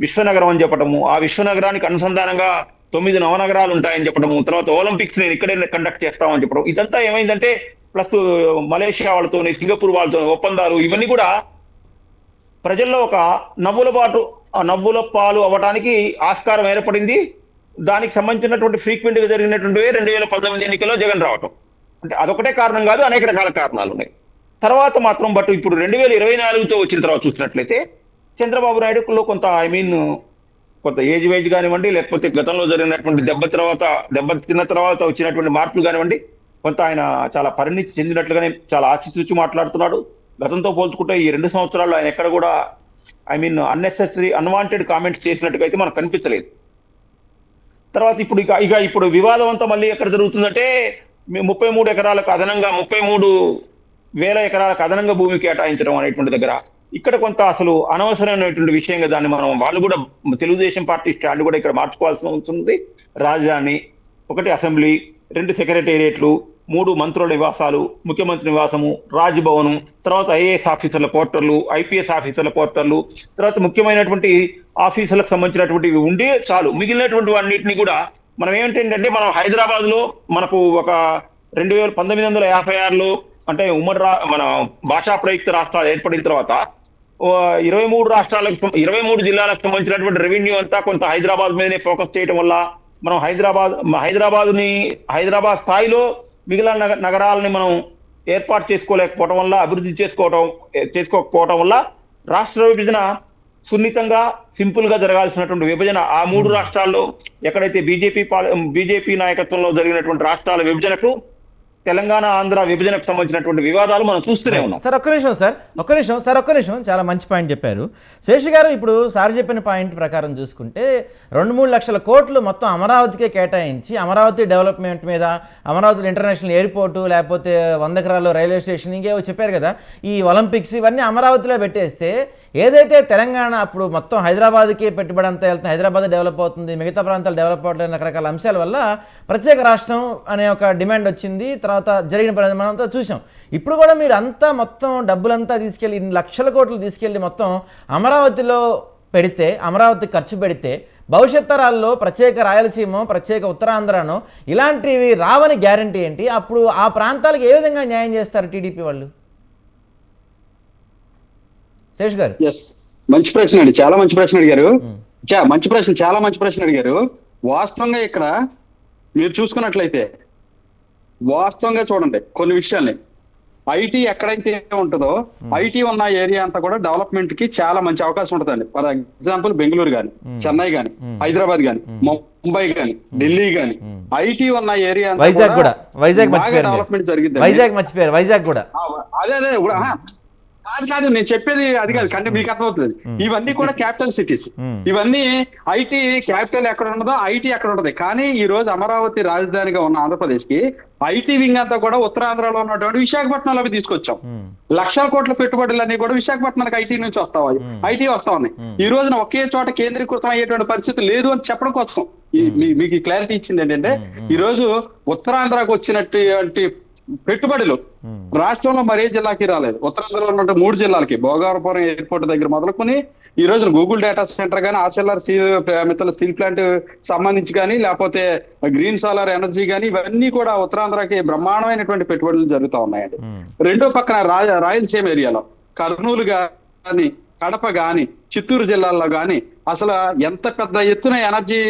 విశ్వనగరం అని చెప్పటము, ఆ విశ్వనగరానికి అనుసంధానంగా 9 నవనగరాలు ఉంటాయని చెప్పడము, తర్వాత ఒలింపిక్స్ నేను ఇక్కడే కండక్ట్ చేస్తామని చెప్పడం. ఇదంతా ఏమైందంటే ప్లస్ మలేషియా వాళ్ళతో, సింగపూర్ వాళ్ళతో ఒప్పందాలు, ఇవన్నీ కూడా ప్రజల్లో ఒక నవ్వుల పాలు అవ్వడానికి ఆస్కారం ఏర్పడింది. దానికి సంబంధించినటువంటి ఫ్రీక్వెంట్ గా జరిగినటువంటి 2019 ఎన్నికల్లో జగన్ రావటం. అంటే అదొకటే కారణం కాదు, అనేక రకాల కారణాలు ఉన్నాయి. తర్వాత మాత్రం ఇప్పుడు 2024తో వచ్చిన తర్వాత చూసినట్లయితే చంద్రబాబు నాయుడులో కొంత ఏజ్ వైజ్ కానివ్వండి, లేకపోతే గతంలో జరిగినటువంటి దెబ్బతిన్న తర్వాత వచ్చినటువంటి మార్పులు కానివ్వండి, కొంత ఆయన చాలా పరిణితి చెందినట్లుగానే చాలా ఆచితూచి మాట్లాడుతున్నాడు. గతంతో పోల్చుకుంటే ఈ 2 సంవత్సరాల్లో ఆయన ఎక్కడ కూడా అన్నెసెసరీ అన్వాంటెడ్ కామెంట్స్ చేసినట్టుగా అయితే మనకు కనిపించలేదు. తర్వాత ఇప్పుడు వివాదం అంతా మళ్ళీ ఎక్కడ జరుగుతుందంటే 33 ఎకరాలకు అదనంగా 33,000 ఎకరాలకు అదనంగా భూమి కేటాయించడం అనేటువంటి దగ్గర ఇక్కడ కొంత అసలు అనవసరమైనటువంటి విషయంగా దాన్ని వాళ్ళు కూడా తెలుగుదేశం పార్టీ స్టాండ్ కూడా ఇక్కడ మార్చుకోవాల్సి ఉంటుంది. రాజధాని, 1 అసెంబ్లీ, 2 సెక్రటేరియట్లు, 3 మంత్రుల నివాసాలు, ముఖ్యమంత్రి నివాసము, రాజ్భవనం, తర్వాత ఐఏఎస్ ఆఫీసర్ల క్వార్టర్లు, ఐపీఎస్ ఆఫీసర్ల క్వార్టర్లు, తర్వాత ముఖ్యమైనటువంటి ఆఫీసులకు సంబంధించినటువంటివి ఉండి చాలు. మిగిలినటువంటి అన్నింటినీ కూడా మనం ఏమిటంటే మనం హైదరాబాద్ లో మనకు ఒక 1956లో అంటే మన భాషా ప్రయుక్త రాష్ట్రాలు ఏర్పడిన తర్వాత 23 జిల్లాలకు సంబంధించినటువంటి రెవెన్యూ అంతా కొంత హైదరాబాద్ మీదనే ఫోకస్ చేయడం వల్ల మనం హైదరాబాద్ స్థాయిలో మిగిలిన నగరాలని మనం ఏర్పాటు చేసుకోలేకపోవడం వల్ల, అభివృద్ధి చేసుకోకపోవడం వల్ల రాష్ట్ర విభజన సున్నితంగా సింపుల్ గా జరగాల్సినటువంటి విభజన ఆ 3 రాష్ట్రాల్లో ఎక్కడైతే బీజేపీ నాయకత్వంలో జరిగినటువంటి రాష్ట్రాల విభజనకు తెలంగాణ ఆంధ్ర విభజనకు సంబంధించినటువంటి వివాదాలు మనం చూస్తూనే ఉన్నాం. సార్ ఒక్క నిమిషం చాలా మంచి పాయింట్ చెప్పారు శేషు గారు. ఇప్పుడు సార్ చెప్పిన పాయింట్ ప్రకారం చూసుకుంటే 2-3 లక్షల కోట్లు మొత్తం అమరావతికే కేటాయించి అమరావతి డెవలప్మెంట్ మీద, అమరావతి ఇంటర్నేషనల్ ఎయిర్పోర్టు, లేకపోతే 100 ఎకరాల్లో రైల్వే స్టేషన్, ఇంకేవో చెప్పారు కదా, ఈ ఒలింపిక్స్ ఇవన్నీ అమరావతిలో పెట్టేస్తే ఏదైతే తెలంగాణ అప్పుడు మొత్తం హైదరాబాద్కి పెట్టుబడి అంతా వెళ్తుంది, హైదరాబాద్ డెవలప్ అవుతుంది, మిగతా ప్రాంతాలు డెవలప్ అవ్వట్లేదు, రకరకాల అంశాల వల్ల ప్రత్యేక రాష్ట్రం అనే ఒక డిమాండ్ వచ్చింది. తర్వాత జరిగిన మనమంతా చూసాం. ఇప్పుడు కూడా మీరు అంతా మొత్తం డబ్బులంతా తీసుకెళ్ళి, ఇన్ని లక్షల కోట్లు తీసుకెళ్ళి మొత్తం అమరావతిలో పెడితే, అమరావతి ఖర్చు పెడితే భవిష్యత్ తరాల్లో ప్రత్యేక రాయలసీమ, ప్రత్యేక ఉత్తరాంధ్రను ఇలాంటివి రావని గ్యారంటీ ఏంటి? అప్పుడు ఆ ప్రాంతాలకు ఏ విధంగా న్యాయం చేస్తారు టీడీపీ వాళ్ళు? శేష్ గారు. ఎస్, మంచి ప్రశ్న అండి, చాలా మంచి ప్రశ్న అడిగారు. చాలా మంచి ప్రశ్న అడిగారు. వాస్తవంగా ఇక్కడ మీరు చూసుకున్నట్లయితే వాస్తవంగా చూడండి కొన్ని విషయాల్ని. ఐటీ ఎక్కడైతే ఉంటుందో ఐటీ ఉన్న ఏరియా అంతా కూడా డెవలప్మెంట్ కి చాలా మంచి అవకాశం ఉంటుందండి. ఫర్ ఎగ్జాంపుల్ బెంగళూరు గాని, చెన్నై గాని, హైదరాబాద్ గాని, ముంబై గాని, ఢిల్లీ గాని, ఐటీ ఉన్న ఏరియా వైజాగ్ డెవలప్మెంట్ జరిగింది. వైజాగ్ కూడా అదే కాదు నేను చెప్పేది అది కాదు, కంటే మీకు అర్థమవుతుంది. ఇవన్నీ కూడా క్యాపిటల్ సిటీస్. ఇవన్నీ ఐటీ క్యాపిటల్ ఎక్కడ ఉండదో ఐటీ ఎక్కడ ఉంటది. కానీ ఈ రోజు అమరావతి రాజధానిగా ఉన్న ఆంధ్రప్రదేశ్ కి ఐటీ వింగ్ అంతా కూడా ఉత్తరాంధ్రలో ఉన్నటువంటి విశాఖపట్నంలో తీసుకొచ్చాం. లక్షల కోట్ల పెట్టుబడులన్నీ కూడా విశాఖపట్నానికి ఐటీ నుంచి ఐటీ వస్తా ఉన్నాయి. ఈ రోజున ఒకే చోట కేంద్రీకృతం అయ్యేటువంటి పరిస్థితి లేదు అని చెప్పడం కోసం మీకు క్లారిటీ ఇచ్చింది ఏంటంటే, ఈ రోజు ఉత్తరాంధ్రకు వచ్చినటువంటి పెట్టుబడులు రాష్ట్రంలో మరే జిల్లాకి రాలేదు. ఉత్తరాంధ్రలో ఉన్న 3 జిల్లాలకి, భోగాపురం ఎయిర్పోర్ట్ దగ్గర మొదలుకొని ఈ రోజు గూగుల్ డేటా సెంటర్ గానీ, ఆర్సెల్ఆర్ మిత్తల్ స్టీల్ ప్లాంట్ సంబంధించి కానీ, లేకపోతే గ్రీన్ సోలార్ ఎనర్జీ కానీ, ఇవన్నీ కూడా ఉత్తరాంధ్రకి బ్రహ్మాండమైనటువంటి పెట్టుబడులు జరుగుతూ ఉన్నాయండి. రెండో పక్కన రాయలసీమ ఏరియాలో కర్నూలు గాని, కడప గాని, చిత్తూరు జిల్లాల్లో గాని అసలు ఎంత పెద్ద ఎత్తున ఎనర్జీ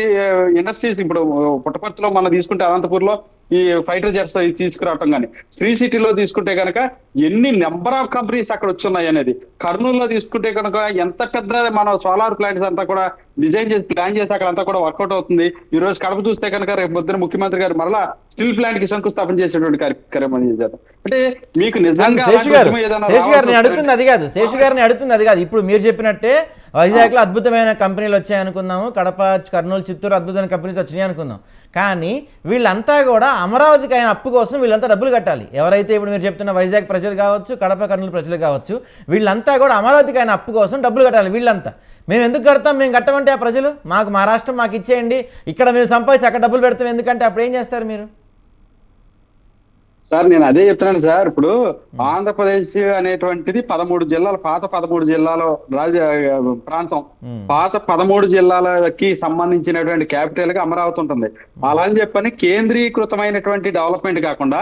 ఇండస్ట్రీస్, ఇప్పుడు పుట్టపర్తిలో మనం తీసుకుంటే అనంతపూర్లో ఈ ఫైటర్ జెట్స్ తీసుకురావటం కానీ, శ్రీ సిటీలో తీసుకుంటే కనుక ఎన్ని నెంబర్ ఆఫ్ కంపెనీస్ అక్కడ వచ్చున్నాయి అనేది, కర్నూలులో తీసుకుంటే కనుక ఎంత పెద్ద మన సోలార్ ప్లాంట్స్ అంతా కూడా డిజైన్ చేసి ప్లాన్ చేసి అక్కడ అంతా కూడా వర్కౌట్ అవుతుంది. ఈ రోజు కడప చూస్తే కనుక రేపు పొద్దున ముఖ్యమంత్రి గారు మరలా స్టీల్ ప్లాంట్ కి శంకుస్థాపన చేసేటువంటి కార్యక్రమం చేద్దాం. అంటే మీకు నిజంగా శేషు గారిని అడుగుతుంది అది కాదు. ఇప్పుడు మీరు చెప్పినట్టే వైజాగ్ లో అద్భుతమైన కంపెనీలు వచ్చాయి అనుకుందాము, కడప, కర్నూలు, చిత్తూరు అద్భుతమైన కంపెనీస్ వచ్చినాయి అనుకుందాం. కానీ వీళ్ళంతా కూడా అమరావతికి అయిన అప్పు కోసం వీళ్ళంతా డబ్బులు కట్టాలి. ఎవరైతే ఇప్పుడు మీరు చెప్తున్న వైజాగ్ ప్రజలు కావచ్చు, కడప, కర్నూలు ప్రజలు కావచ్చు, వీళ్ళంతా కూడా అమరావతికి అయిన అప్పు కోసం డబ్బులు కట్టాలి. వీళ్ళంతా మేము ఎందుకు కడతాం, మేము కట్టమంటే ఆ ప్రజలు మా రాష్ట్రం మాకు ఇచ్చేయండి, ఇక్కడ మేము సంపాదించి అక్కడ డబ్బులు పెడతాం ఎందుకంటే అప్పుడు ఏం చేస్తారు మీరు? సార్ నేను అదే చెప్తున్నాను సార్. ఇప్పుడు ఆంధ్రప్రదేశ్ అనేటువంటిది 13 జిల్లాలు, పాత 13 జిల్లాల ప్రాంతం. పాత 13 జిల్లాలకి సంబంధించినటువంటి క్యాపిటల్ గా అమరావతి ఉంటుంది. అలా అని చెప్పని కేంద్రీకృతమైనటువంటి డెవలప్మెంట్ కాకుండా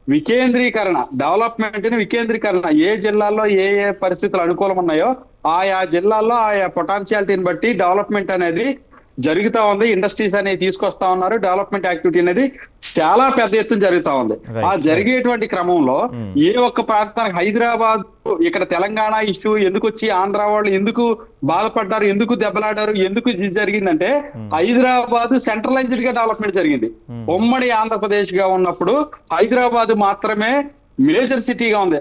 వికేంద్రీకరణ, డెవలప్మెంట్ ని వికేంద్రీకరణ, ఏ జిల్లాల్లో ఏ పరిస్థితులు అనుకూలం ఉన్నాయో ఆయా జిల్లాల్లో ఆయా పొటాన్షియాలిటీని బట్టి డెవలప్మెంట్ అనేది జరుగుతా ఉంది. ఇండస్ట్రీస్ అనేవి తీసుకొస్తా ఉన్నారు. డెవలప్మెంట్ యాక్టివిటీ అనేది చాలా పెద్ద ఎత్తున జరుగుతా ఉంది. ఆ జరిగేటువంటి క్రమంలో ఏ ఒక్క ప్రాంతానికి, హైదరాబాద్ ఇక్కడ తెలంగాణ ఇష్యూ ఎందుకు వచ్చి ఆంధ్ర వాళ్ళు ఎందుకు బాధపడ్డారు, ఎందుకు దెబ్బలాడారు, ఎందుకు జరిగిందంటే హైదరాబాద్ సెంట్రలైజ్డ్ గా డెవలప్మెంట్ జరిగింది. ఉమ్మడి ఆంధ్రప్రదేశ్ గా ఉన్నప్పుడు హైదరాబాద్ మాత్రమే మేజర్ సిటీగా ఉంది.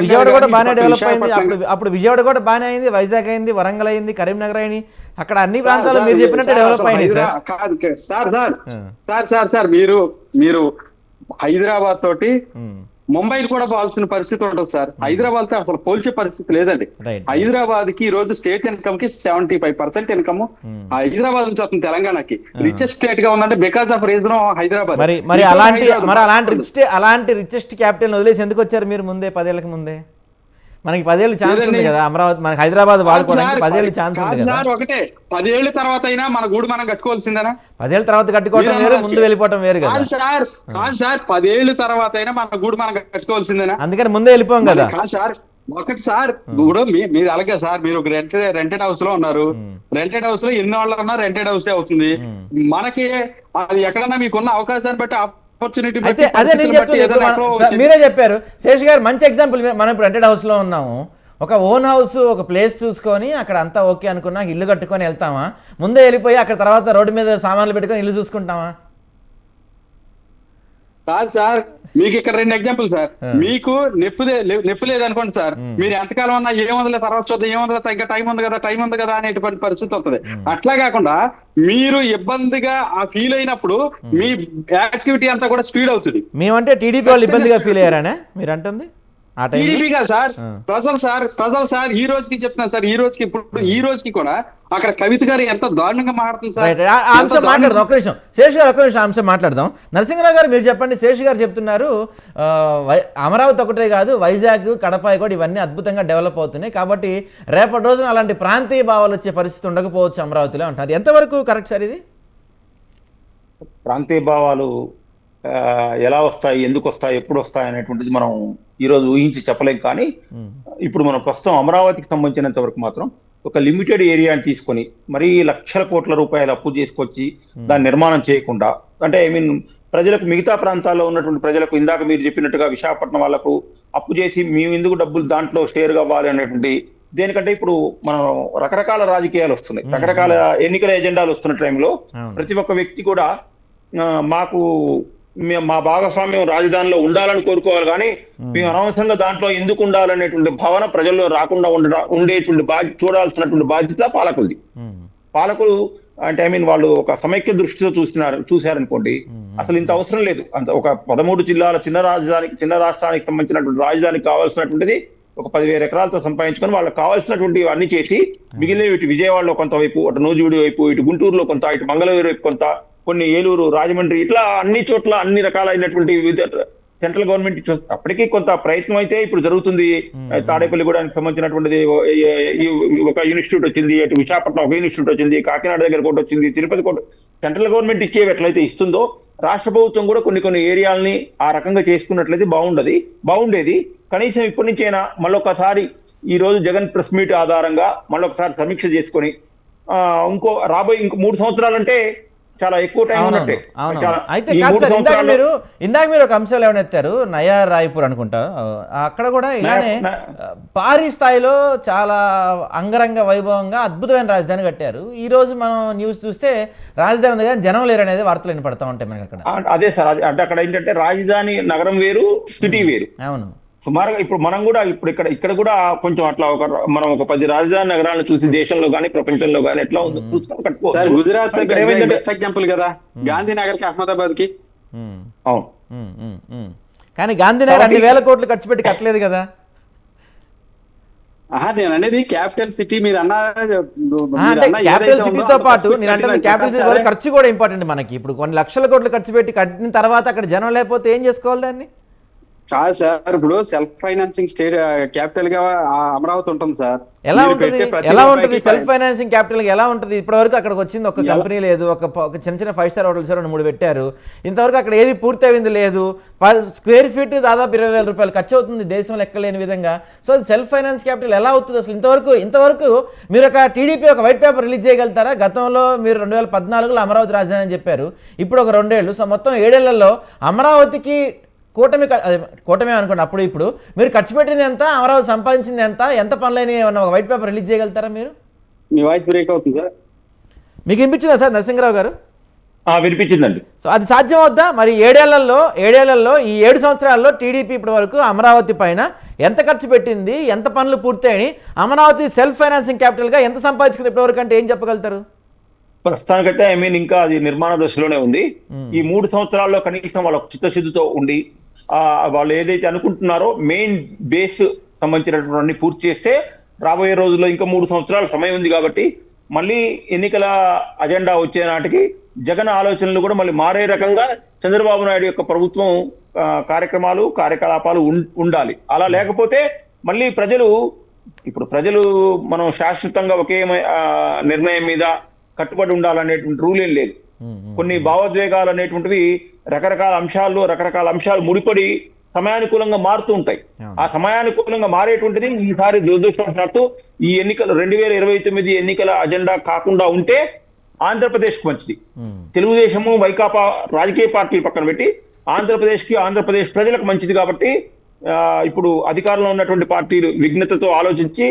విజయవాడ కూడా బాగానే డెవలప్ అయింది. అప్పుడు విజయవాడ కూడా బాగానే అయింది, వైజాగ్ అయింది, వరంగల్ అయింది, కరీంనగర్ అయింది. అక్కడ అన్ని ప్రాంతాలు మీరు చెప్పినట్టు డెవలప్ అయినాయి సార్. మీరు హైదరాబాద్ తోటి ముంబై కూడా పోవాల్సిన పరిస్థితి ఉంటుంది సార్. హైదరాబాద్ తో అసలు పోల్చే పరిస్థితి లేదండి. హైదరాబాద్ కి ఈ రోజు స్టేట్ ఇన్కమ్ కి 75% ఇన్కమ్ హైదరాబాద్ నుంచి వస్తుంది. తెలంగాణకి రిచెస్ట్ స్టేట్ గా ఉందంటే బికాస్ ఆఫ్ రీజన్ హైదరాబాద్. మరి అలాంటి రిచెస్ట్ క్యాపిటల్ వదిలేసి ఎందుకు వచ్చారు మీరు ముందే, 10 ఏళ్ళకి ముందే? మనకి 10 ఏళ్ళు ఛాన్స్ ఉంది కదా అమరావతి, మనకి హైదరాబాద్ వాడుకోవడానికి 10 ఏళ్ళు ఛాన్స్ ఉంది కదా. ఒకటే 10 ఏళ్ళ తర్వాత అయినా మన గూడు మనం కట్టుకోవాల్సిందేనా? 10 ఏళ్ళ తర్వాత కట్టుకోవడం వేరు, ముందు వెళ్ళిపోవడం వేరు కదా. కాదు సార్ 10 ఏళ్ళ తర్వాత అయినా మన గూడు మనం కట్టుకోవాల్సిందేనా? అందుకని ముందే వెళ్ళిపోం కదా. కాదు సార్ ఒకటి సార్, ఇప్పుడు మీరు అలాగే సార్, మీరు ఒక రెంటెడ్ హౌస్ లో ఉన్నారు. రెంటెడ్ హౌస్ లో ఎన్ని వాళ్ళు ఉన్నా రెంటెడ్ హౌసే అవుతుంది. మనకి అది ఎక్కడన్నా మీకున్న అవకాశాన్ని బట్టి, ఆపర్చునిటీ అయితే బట్టి, అదే నేను పరిస్థితులను బట్టి చెప్తుంది. ఇప్పుడు ఏదైనా ఎక్కడో మీరే చెప్పారు శేష్ గారు, మంచి ఎగ్జాంపుల్. మనం ఇప్పుడు రెంటెడ్ హౌస్లో ఉన్నాము, ఒక ఓన్ హౌస్ ఒక ప్లేస్ చూసుకొని అక్కడ అంతా ఓకే అనుకున్నా ఇల్లు కట్టుకొని వెళ్తామా, ముందే వెళ్ళిపోయి అక్కడ తర్వాత రోడ్డు మీద సామాన్లు పెట్టుకొని ఇల్లు చూసుకుంటామా? కాదు సార్, మీకు ఇక్కడ 2 ఎగ్జాంపుల్ సార్. మీకు నొప్పి లేదనుకోండి సార్, మీరు ఎంతకాలం ఉన్నా ఏముందిలే తర్వాత చూద్దాం, ఏముందిలే ఇంకా టైం ఉంది కదా అనేటువంటి పరిస్థితి వస్తుంది. అట్లా కాకుండా మీరు ఇబ్బందిగా ఆ ఫీల్ అయినప్పుడు మీ యాక్టివిటీ అంతా కూడా స్పీడ్ అవుతుంది. మేమంటే టీడీపీ వాళ్ళు ఇబ్బందిగా ఫీల్ అయ్యారనే మీరు అంటుంది ఆ టైం? టీడీపీగా సార్, ప్రజలు సార్, ఈ రోజుకి చెప్తున్నాను సార్, ఈ రోజుకి కూడా అక్కడ కవిత గారు ఎంత దారుణంగా మాట్లాడుతుంది సార్. రైట్, ఆ అంశం మాట్లాడదాం. ఒక్క నిమిషం శేష్ గారు, ఒక్క నిమిషం అంశం మాట్లాడదాం. నరసింహరావు గారు మీరు చెప్పండి. శేష్ గారు చెప్తున్నారు అమరావతి ఒకటే కాదు, వైజాగ్, కడప కూడా ఇవన్నీ అద్భుతంగా డెవలప్ అవుతున్నాయి, కాబట్టి రేపటి రోజున అలాంటి ప్రాంతీయ భావాలు వచ్చే పరిస్థితి ఉండకపోవచ్చు అమరావతిలో అంటారు. ఎంతవరకు కరెక్ట్ సార్ ఇది? ప్రాంతీయ భావాలు ఎలా వస్తాయి, ఎందుకు వస్తాయి, ఎప్పుడు వస్తాయి అనేటువంటిది మనం ఈరోజు ఊహించి చెప్పలేం. కానీ ఇప్పుడు మనం ప్రస్తుతం అమరావతికి సంబంధించినంత వరకు మాత్రం ఒక లిమిటెడ్ ఏరియాని తీసుకొని మరీ లక్షల కోట్ల రూపాయలు అప్పు చేసుకొచ్చి దాన్ని నిర్మాణం చేయకుండా, అంటే ఐ మీన్ ప్రజలకు, మిగతా ప్రాంతాల్లో ఉన్నటువంటి ప్రజలకు, ఇందాక మీరు చెప్పినట్టుగా విశాఖపట్నం వాళ్ళకు అప్పు చేసి మేము ఎందుకు డబ్బులు దాంట్లో షేర్ కావాలి అనేటువంటి, దేనికంటే ఇప్పుడు మనం రకరకాల రాజకీయాలు వస్తున్నాయి, రకరకాల ఎన్నికల ఎజెండాలు వస్తున్న టైంలో ప్రతి ఒక్క వ్యక్తి కూడా మాకు మా భాగస్వామ్యం రాజధానిలో ఉండాలని కోరుకోవాలి, కానీ మేము అనవసరంగా దాంట్లో ఎందుకు ఉండాలనేటువంటి భావన ప్రజల్లో రాకుండా ఉండేటువంటి చూడాల్సినటువంటి బాధ్యత పాలకులది. పాలకులు అంటే ఐ మీన్ వాళ్ళు ఒక సమైక్య దృష్టితో చూశారనుకోండి, అసలు ఇంత అవసరం లేదు. అంత ఒక 13 జిల్లాల చిన్న రాష్ట్రానికి సంబంధించినటువంటి రాజధానికి కావాల్సినటువంటిది ఒక 10,000 ఎకరాలతో సంపాదించుకొని వాళ్ళకి కావాల్సినటువంటి అన్ని చేసి, మిగిలిన ఇటు విజయవాడలో కొంతవైపు, అటు నూజివీడు వైపు, ఇటు గుంటూరులో కొంత, ఇటు మంగళగిరి వైపు కొంత, కొన్ని ఏలూరు, రాజమండ్రి, ఇట్లా అన్ని చోట్ల అన్ని రకాలైనటువంటి సెంట్రల్ గవర్నమెంట్ అప్పటికీ కొంత ప్రయత్నం అయితే ఇప్పుడు జరుగుతుంది. తాడేపల్లిగూడానికి సంబంధించినటువంటిది ఒక ఇన్స్టిట్యూట్ వచ్చింది, అటు విశాఖపట్నం ఒక ఇన్స్టిట్యూట్ వచ్చింది, కాకినాడ దగ్గర కూడా వచ్చింది, తిరుపతి కూడా. సెంట్రల్ గవర్నమెంట్ ఇచ్చేవి ఎట్లయితే ఇస్తుందో రాష్ట్ర ప్రభుత్వం కూడా కొన్ని ఏరియాలని ఆ రకంగా చేసుకున్నట్లయితే బాగుండేది. కనీసం ఇప్పటి నుంచి అయినా మళ్ళొకసారి ఈ రోజు జగన్ ప్రెస్ మీట్ ఆధారంగా మళ్ళొకసారి సమీక్ష చేసుకొని ఇంకో 3 సంవత్సరాలంటే చాలా ఎక్కువ టైం ఉన్నట్టే. అయితే ఇందాక మీరు ఒక అంశాలు ఏమైనా ఎత్తారు, నయా రాయ్పూర్ అనుకుంటా, అక్కడ కూడా ఇలానే భారీ స్థాయిలో చాలా అంగరంగ వైభవంగా అద్భుతమైన రాజధాని కట్టారు. ఈ రోజు మనం న్యూస్ చూస్తే రాజధాని ఉంది కానీ జనం లేరు అనేది వార్తలు వినపడతా ఉంటాయి మనకి అక్కడ. అదే సార్, అంటే అక్కడ ఏంటంటే రాజధాని నగరం వేరు, సిటీ వేరు. అవును, సుమారుగా ఇప్పుడు మనం కూడా ఇక్కడ కూడా కొంచెం అట్లా మనం ఒక 10 రాజధాని నగరాలను చూసి దేశంలో కానీ ప్రపంచంలో కానీ ఎట్లా ఉందో చూసుకొని కట్టుకోవచ్చు. గుజరాత్ ఎగ్జాంపుల్ కదా, గాంధీనగర్ కి అహ్మదాబాద్ కి. అవును, కానీ గాంధీనగర్ 2,000 కోట్లు ఖర్చు పెట్టి కట్టలేదు కదా. నేను అనేది క్యాపిటల్ సిటీ, మీరు క్యాపిటల్ సిటీతో పాటు నేను అంటే క్యాపిటల్ సిటీ వల్ల ఖర్చు కూడా ఇంపార్టెంట్ మనకి. ఇప్పుడు కొన్ని లక్షల కోట్లు ఖర్చు పెట్టి కట్టిన తర్వాత అక్కడ జనం లేకపోతే ఏం చేసుకోవాలి దాన్ని? కాదు సార్, ఇప్పుడు సెల్ఫ్ ఫైనాన్సింగ్ స్టేట్ క్యాపిటల్ గా అమరావతి ఉంటుంది సార్. ఎలా ఉంటుంది సెల్ఫ్ ఫైనాన్సింగ్ క్యాపిటల్ ఎలా ఉంటుంది? ఇప్పటివరకు అక్కడికి వచ్చింది ఒక కంపెనీ లేదు, ఒక చిన్న 5 స్టార్ హోటల్స్ 2-3 పెట్టారు. ఇంతవరకు అక్కడ ఏది పూర్తి అయింది లేదు. స్క్వేర్ ఫీట్ దాదాపు 20,000 రూపాయలు ఖర్చు అవుతుంది దేశంలో ఎక్కలేని విధంగా. సో అది సెల్ఫ్ ఫైనాన్స్ క్యాపిటల్ ఎలా అవుతుంది అసలు? ఇంతవరకు మీరు ఒక టీడీపీ ఒక వైట్ పేపర్ రిలీజ్ చేయగలుగుతారా? గతంలో మీరు 2014లో అమరావతి రాజధాని అని చెప్పారు, ఇప్పుడు ఒక 2 ఏళ్ళు. సో మొత్తం 7 ఏళ్లలో అమరావతికి కూటమి అనుకోండి, అప్పుడు ఇప్పుడు మీరు ఖర్చు పెట్టింది ఎంత, అమరావతి సంపాదించింది ఎంత పనులైన ఏమన్నా ఒక వైట్ పేపర్ రిలీజ్ చేయగలుగుతారా మీరు? మీ వాయిస్ బ్రేక్ అవుతుంది సార్. మీకు వినిపించిందా సార్ నరసింహరావు గారు? వినిపించిందండి. సో అది సాధ్యం అవుద్దా మరి? 7 ఏళ్లలో ఈ 7 సంవత్సరాల్లో టీడీపీ ఇప్పటి వరకు అమరావతి పైన ఎంత ఖర్చు పెట్టింది, ఎంత పనులు పూర్తయినాయి, అమరావతి సెల్ఫ్ ఫైనాన్సింగ్ క్యాపిటల్గా ఎంత సంపాదించుకుంది ఇప్పటివరకు అంటే ఏం చెప్పగలుగుతారు? ప్రస్తుతానికంటే ఐ మీన్ ఇంకా అది నిర్మాణ దశలోనే ఉంది. ఈ 3 సంవత్సరాల్లో కనీసం వాళ్ళ చిత్తశుద్ధితో ఉండి వాళ్ళు ఏదైతే అనుకుంటున్నారో మెయిన్ బేస్ సంబంధించినటువంటి పూర్తి చేస్తే రాబోయే రోజుల్లో ఇంకా 3 సంవత్సరాల సమయం ఉంది. కాబట్టి మళ్ళీ ఎన్నికల అజెండా వచ్చే నాటికి జగన్ ఆలోచనలు కూడా మళ్ళీ మారే రకంగా చంద్రబాబు నాయుడు యొక్క ప్రభుత్వం కార్యకలాపాలు ఉండాలి. అలా లేకపోతే మళ్ళీ ప్రజలు మనం శాశ్వతంగా ఒకే నిర్ణయం మీద కట్టుబడి ఉండాలనేటువంటి రూల్ ఏం లేదు. కొన్ని భావోద్వేగాలు అనేటువంటివి రకరకాల అంశాలు ముడిపడి సమయానుకూలంగా మారుతూ ఉంటాయి. అవును. ఆ సమయానుకూలంగా మారేటువంటిది ఈసారి దురదృష్టవశాత్తు ఈ ఎన్నికలు 2029 ఎన్నికల అజెండా కాకుండా ఉంటే ఆంధ్రప్రదేశ్ మంచిది. తెలుగుదేశము వైకాపా రాజకీయ పార్టీలు పక్కన పెట్టి ఆంధ్రప్రదేశ్ ప్రజలకు మంచిది. కాబట్టి ఇప్పుడు అధికారంలో ఉన్నటువంటి పార్టీలు విఘ్నతతో ఆలోచించి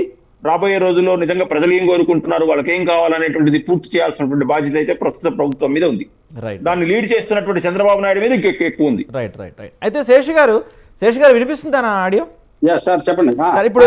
రాబోయే రోజుల్లో నిజంగా ప్రజలు ఏం కోరుకుంటున్నారు, వాళ్ళకి ఏం కావాలనేటువంటిది పూర్తి చేయాల్సినటువంటి బాధ్యత అయితే ప్రస్తుత ప్రభుత్వం మీద ఉంది. రైట్ దాన్ని లీడ్ చేస్తున్నటువంటి చంద్రబాబు నాయుడు మీద ఎక్కువ ఉంది. రైట్ రైట్ రైట్ అయితే శేషు గారు వినిపిస్తుందా నా ఆడియో? సార్ చెప్పండి. సార్ ఇప్పుడు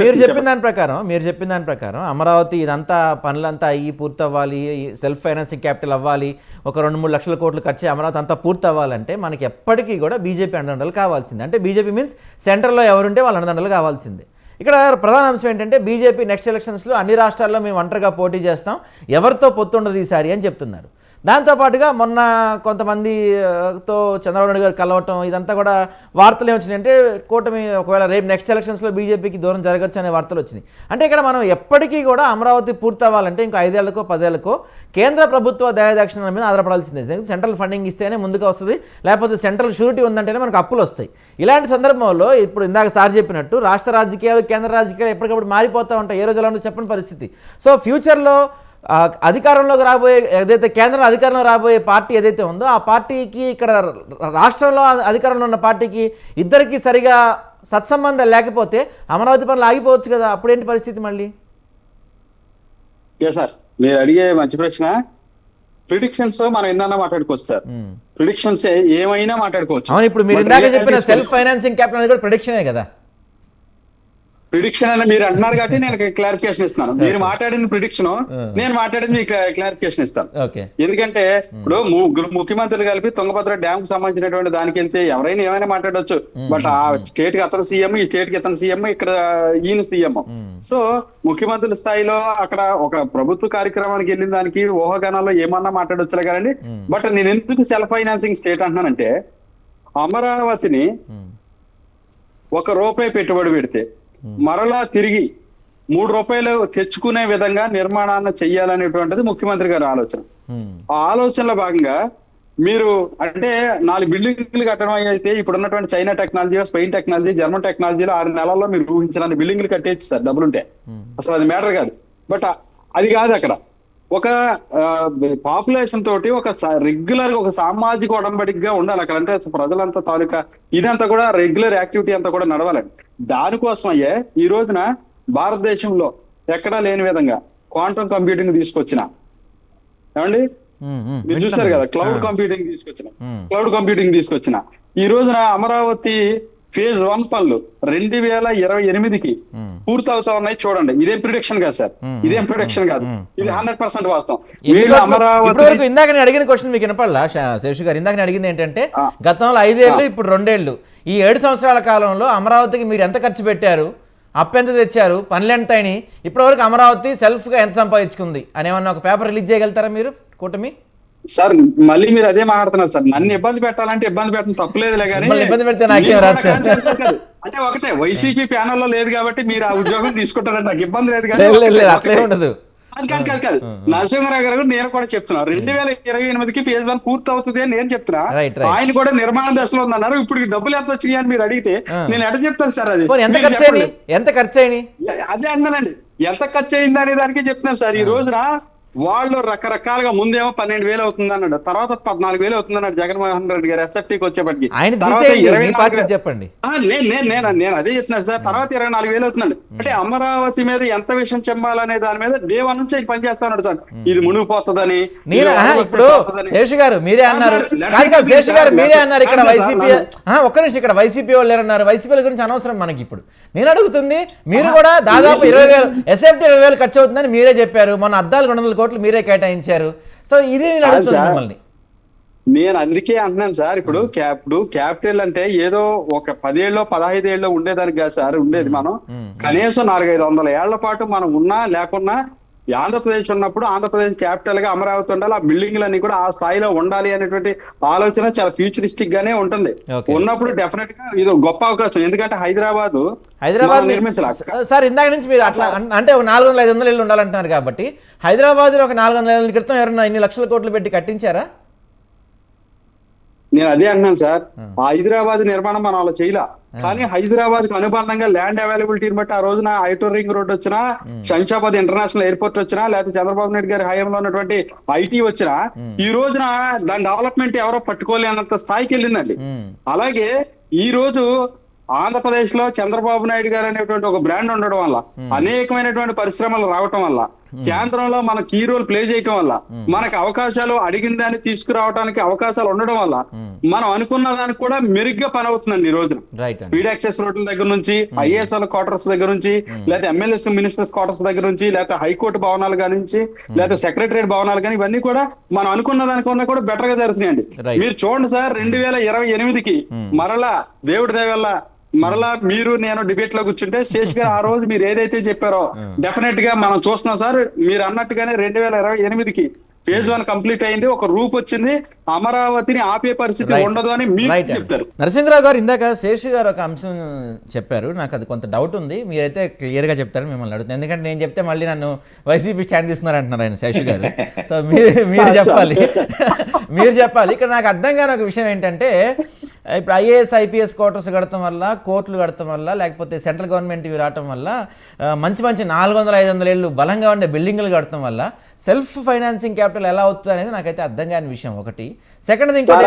మీరు చెప్పిన దాని ప్రకారం అమరావతి ఇదంతా పనులంతా అయ్యి పూర్తి అవ్వాలి, సెల్ఫ్ ఫైనాన్సింగ్ క్యాపిటల్ అవ్వాలి, ఒక 2-3 లక్షల కోట్లు ఖర్చు అమరావతి అంతా పూర్తి అవ్వాలంటే మనకి ఎప్పటికీ కూడా బీజేపీ అండదండలు కావాల్సిందే. అంటే బీజేపీ మీన్స్ సెంటర్లో ఎవరుంటే వాళ్ళ అండదండలు కావాల్సిందే. ఇక్కడ ప్రధాన అంశం ఏంటంటే బీజేపీ నెక్స్ట్ ఎలక్షన్స్లో అన్ని రాష్ట్రాల్లో మేము ఒంటరిగా పోటీ చేస్తాం, ఎవరితో పొత్తు ఉండదు ఈసారి అని చెప్తున్నారు. దాంతోపాటుగా మొన్న కొంతమందితో చంద్రబాబు నాయుడు గారు కలవటం ఇదంతా కూడా వార్తలు ఏమొచ్చినాయంటే కూటమి ఒకవేళ రేపు నెక్స్ట్ ఎలక్షన్స్లో బీజేపీకి దూరం జరగచ్చు అనే వార్తలు వచ్చినాయి. అంటే ఇక్కడ మనం ఎప్పటికీ కూడా అమరావతి పూర్తి అవ్వాలంటే ఇంకో 5 ఏళ్లకో 10 ఏళ్లకో కేంద్ర ప్రభుత్వ దయాదాక్షిణ్యాల మీద ఆధారపడాల్సిందే. సెంట్రల్ ఫండింగ్ ఇస్తేనే ముందుకు వస్తుంది, లేకపోతే సెంట్రల్ షూరిటీ ఉందంటేనే మనకు అప్పులు వస్తాయి. ఇలాంటి సందర్భంలో ఇప్పుడు ఇందాక సార్ చెప్పినట్టు రాష్ట్ర రాజకీయాలు కేంద్ర రాజకీయాలు ఎప్పటికప్పుడు మారిపోతూ ఉంటాయి, ఏ రోజు ఎలా ఉందో చెప్పని పరిస్థితి. సో ఫ్యూచర్లో అధికారంలోకి రాబోయే ఏదైతే కేంద్రంలో అధికారంలో రాబోయే పార్టీ ఏదైతే ఉందో ఆ పార్టీకి ఇక్కడ రాష్ట్రంలో అధికారంలో ఉన్న పార్టీకి ఇద్దరికి సరిగా సత్సంబంధం లేకపోతే అమరావతి పనులు ఆగిపోవచ్చు కదా, అప్పుడేంటి పరిస్థితి మళ్ళీ? సార్ మీరు అడిగే మంచి ప్రశ్న. ప్రిడిక్షన్స్ మనం ఎన్నన్నా మాట్లాడుకోవచ్చు సార్, ప్రిడిక్షన్స్ ఏమైనా మాట్లాడుకోవచ్చు. అవును, ఇప్పుడు మీరు ఇందాక చెప్పిన సెల్ఫ్ ఫైనాన్సింగ్ క్యాపిటల్ అనేది కూడా ప్రిడిక్షనే కదా. ప్రిడిక్షన్ అని మీరు అంటున్నారు కాబట్టి నేను క్లారిఫికేషన్ ఇస్తాను. మీరు మాట్లాడిన ప్రిడిక్షన్, నేను మాట్లాడింది మీకు క్లారిఫికేషన్ ఇస్తాను. ఎందుకంటే ఇప్పుడు ముఖ్యమంత్రులు కలిపి తుంగభద్ర డ్యామ్ కు సంబంధించినటువంటి దానికి వెళ్తే ఎవరైనా ఏమైనా మాట్లాడవచ్చు. బట్ ఆ స్టేట్ కి అతను సీఎం, ఈ స్టేట్ కి అతను సీఎం, ఇక్కడ ఈయన సీఎం. సో ముఖ్యమంత్రుల స్థాయిలో అక్కడ ఒక ప్రభుత్వ కార్యక్రమానికి వెళ్ళిన దానికి ఊహాగానాల్లో ఏమన్నా మాట్లాడొచ్చులే కదండి. బట్ నేను ఎందుకు సెల్ఫ్ ఫైనాన్సింగ్ స్టేట్ అంటున్నానంటే అమరావతిని ₹1 పెట్టుబడి పెడితే మరలా తిరిగి ₹3 తెచ్చుకునే విధంగా నిర్మాణాన్ని చెయ్యాలనేటువంటిది ముఖ్యమంత్రి గారి ఆలోచన. ఆ ఆలోచనలో భాగంగా మీరు అంటే 4 బిల్డింగ్లు కట్టడం అయితే ఇప్పుడు ఉన్నటువంటి China technology, Spain technology, German టెక్నాలజీలో 6 నెలల్లో మీరు ఊహించిన బిల్డింగ్లు కట్టేయచ్చు సార్, డబ్బులుంటే. అసలు అది మ్యాటర్ కాదు. బట్ అది కాదు. అక్కడ ఒక పాపులేషన్ తోటి ఒక రెగ్యులర్ గా ఒక సామాజిక ఒడంబడికగా ఉండాలి అక్కడ. అంటే ప్రజలంతా తాలూకా ఇదంతా కూడా రెగ్యులర్ యాక్టివిటీ అంతా కూడా నడవాలండి. దానికోసం అయ్యే ఈ రోజున భారతదేశంలో ఎక్కడా లేని విధంగా క్వాంటమ్ కంప్యూటింగ్ తీసుకొచ్చిన, ఏమండి మీరు చూసారు కదా, క్లౌడ్ కంప్యూటింగ్ తీసుకొచ్చిన ఈ రోజున అమరావతి ఫేజ్ 1 పనులు 2028కి పూర్తి అవుతా ఉన్నాయి. చూడండి, ఇదేం ప్రిడిక్షన్ కాదు సార్, ఇదేం ప్రిడిక్షన్ కాదు, ఇది 100% వాస్తవం. అమరావతి ఇందాక నేను అడిగిన క్వశ్చన్ మీకు వినపడలా శేషు గారు? ఇందాక నేను అడిగింది ఏంటంటే గతంలో 5 ఏళ్ళు, ఇప్పుడు 2 ఏళ్ళు, ఈ 7 సంవత్సరాల కాలంలో అమరావతికి మీరు ఎంత ఖర్చు పెట్టారు, అప్పు ఎంత తెచ్చారు, పనులు ఎంత అయినాయి, ఇప్పటివరకు అమరావతి సెల్ఫ్ గా ఎంత సంపాదించుకుంది అనేమన్నా ఒక పేపర్ రిలీజ్ చేయగలుగుతారా మీరు కూటమి? సార్ మళ్ళీ మీరు అదే మాట్లాడుతున్నారు సార్. నన్ను ఇబ్బంది పెట్టాలంటే ఇబ్బంది పెట్టడం తప్పలేదులే కానీ ఇబ్బంది పెడితే నాకేం రాదు సార్. అంటే ఒకటే వైసీపీ ప్యానెల్లో లేదు కాబట్టి మీరు ఆ ఉద్యోగం తీసుకుంటారని నాకు ఇబ్బంది లేదు కానీ అట్లే ఉండదు. కాదు నరసింహరావు గారు నేను కూడా చెప్తున్నా 2028కి ఫేజ్ 1 పూర్తి అవుతుంది అని నేను చెప్తున్నా. ఆయన కూడా నిర్మాణ దశలో ఉందన్నారు. ఇప్పుడు డబ్బులు ఎంత వచ్చినాయి అని మీరు అడిగితే నేను ఎడ చెప్తాను సార్. అది ఎంత ఖర్చు అయినాయి అదే అన్నానండి, ఎంత ఖర్చు అయింది అనే దానికి చెప్తున్నాను సార్. ఈ రోజున వాళ్ళు రకరకాలుగా ముందేమో 12,000 అవుతుంది అన్నాడు, తర్వాత 14,000 అవుతుంది అన్నాడు జగన్మోహన్ రెడ్డి గారు ఎస్ఎఫ్టీకి వచ్చేప్పటికి. చెప్పండి నేను అదే చెప్తున్నాను సార్. తర్వాత 24,000 అవుతున్నాడు. అంటే అమరావతి మీద ఎంత విషయం చెప్పాలనే దాని మీద డే 1 నుంచి పని చేస్తా ఉన్నాడు సార్. ఇది మునిగిపోతుందని. ఇప్పుడు శేషు గారు మీరే అన్నారు, ఇక్కడ వైసీపీ ఒక్క నిమిషం, ఇక్కడ వైసీపీ వాళ్ళు అన్నారు, వైసీపీ గురించి అనవసరం మనకి. ఇప్పుడు నేను అడుగుతుంది, మీరు కూడా దాదాపు 20,000 ఎస్ఎఫ్టీ 20,000 ఖర్చు అవుతుందని మీరే చెప్పారు. మొన్న 200 కోట్లు మీరే కేటాయించారు. సో ఇది నేను అడుగుతున్నాను మిమ్మల్ని. నేను అందుకే అంటున్నాను సార్, ఇప్పుడు క్యాపిటల్ అంటే ఏదో ఒక 10 ఏళ్ళలో 15 ఏళ్ళలో ఉండేదానికి కాదు సార్ ఉండేది. మనం కనీసం 400-500 ఏళ్ల పాటు మనం ఉన్నా లేకున్నా ఆంధ్రప్రదేశ్ ఉన్నప్పుడు ఆంధ్రప్రదేశ్ క్యాపిటల్ గా అమరావతి ఉండాలి, ఆ బిల్డింగ్లన్నీ కూడా ఆ స్థాయిలో ఉండాలి అనేటువంటి ఆలోచన చాలా ఫ్యూచరిస్టిక్ గానే ఉంటుంది. ఉన్నప్పుడు డెఫినెట్ గా ఇది గొప్ప అవకాశం. ఎందుకంటే హైదరాబాద్ నిర్మించాలి సార్. ఇందాక నుంచి మీరు అట్లా అంటే 400-500 ఏళ్ళు ఉండాలంటున్నారు కాబట్టి హైదరాబాద్ ఒక 400 ఏళ్ళ క్రితం ఎవరన్నా 2 లక్షల కోట్లు పెట్టి కట్టించారా? నేను అదే అంటున్నాను సార్. ఆ హైదరాబాద్ నిర్మాణం మనం అలా చేయలే. కానీ హైదరాబాద్ కు అనుబంధంగా ల్యాండ్ అవైలబిలిటీని బట్టి ఆ రోజున ఐటోర్ రింగ్ రోడ్ వచ్చినా, శంషాబాద్ ఇంటర్నేషనల్ ఎయిర్పోర్ట్ వచ్చినా, లేకపోతే చంద్రబాబు నాయుడు గారి హయాంలో ఉన్నటువంటి ఐటీ వచ్చినా, ఈ రోజున దాని డెవలప్మెంట్ ఎవరో పట్టుకోలేనంత స్థాయికి వెళ్ళిందండి. అలాగే ఈ రోజు ఆంధ్రప్రదేశ్ లో చంద్రబాబు నాయుడు గారు అనేటువంటి ఒక బ్రాండ్ ఉండడం వల్ల, అనేకమైనటువంటి పరిశ్రమలు రావటం వల్ల, కేంద్రంలో మన కీ రోల్ ప్లే చేయటం వల్ల, మనకు అవకాశాలు అడిగిన దాన్ని తీసుకురావడానికి అవకాశాలు ఉండడం వల్ల మనం అనుకున్న దానికి కూడా మెరుగ్గా పని అవుతుందండి ఈ రోజున. స్పీడ్ యాక్సెస్ రోడ్ల దగ్గర నుంచి, ఐఏఎస్ఎల్ క్వార్టర్స్ దగ్గర నుంచి, లేదా ఎమ్మెల్యేస్ మినిస్టర్స్ క్వార్టర్స్ దగ్గర నుంచి, లేదా హైకోర్టు భవనాలు కానించి, లేదా సెక్రటరియట్ భవనాలు కానీ, ఇవన్నీ కూడా మనం అనుకున్న దానికన్నా కూడా బెటర్ గా జరుగుతున్నాయండి. మీరు చూడండి సార్, 2028కి మరలా దేవుడి దయ వల్ల మరలా మీరు నేను డిబేట్ లో కూర్చుంటే, శేష్ గారు ఆ రోజు మీరు ఏదైతే చెప్పారో డెఫినెట్ గా మనం చూస్తున్నాం సార్. మీరు అన్నట్టుగానే 2028కి ఫేజ్ 1 కంప్లీట్ అయింది, ఒక రూప్ వచ్చింది, అమరావతిని ఆపే పరిస్థితి ఉండదు అని మీరు చెప్తారు. నరసింహరావు గారు ఇందాక శేషు గారు ఒక అంశం చెప్పారు, నాకు అది కొంత డౌట్ ఉంది, మీరైతే క్లియర్ గా చెప్తారని మిమ్మల్ని అడుగుతుంది. ఎందుకంటే నేను చెప్తే మళ్ళీ నన్ను వైసీపీ స్టాండ్ తీసుకున్నారు అంటున్నారు ఆయన శేషు గారు. సో మీరు చెప్పాలి మీరు చెప్పాలి. ఇక్కడ నాకు అర్థం కాని ఒక విషయం ఏంటంటే, ఇప్పుడు ఐఏఎస్ ఐపీఎస్ క్వార్టర్స్ కడటం వల్ల, కోర్టులు కడటం వల్ల, లేకపోతే సెంట్రల్ గవర్నమెంట్ ఇవి రావటం వల్ల, మంచి 400-500 ఏళ్ళు బలంగా ఉండే బిల్డింగ్లు కడటం వల్ల సెల్ఫ్ ఫైనాన్సింగ్ క్యాపిటల్ ఎలా అవుతుంది అనేది నాకైతే అర్థం కాని విషయం ఒకటి. సెకండ్ ఇంకోటి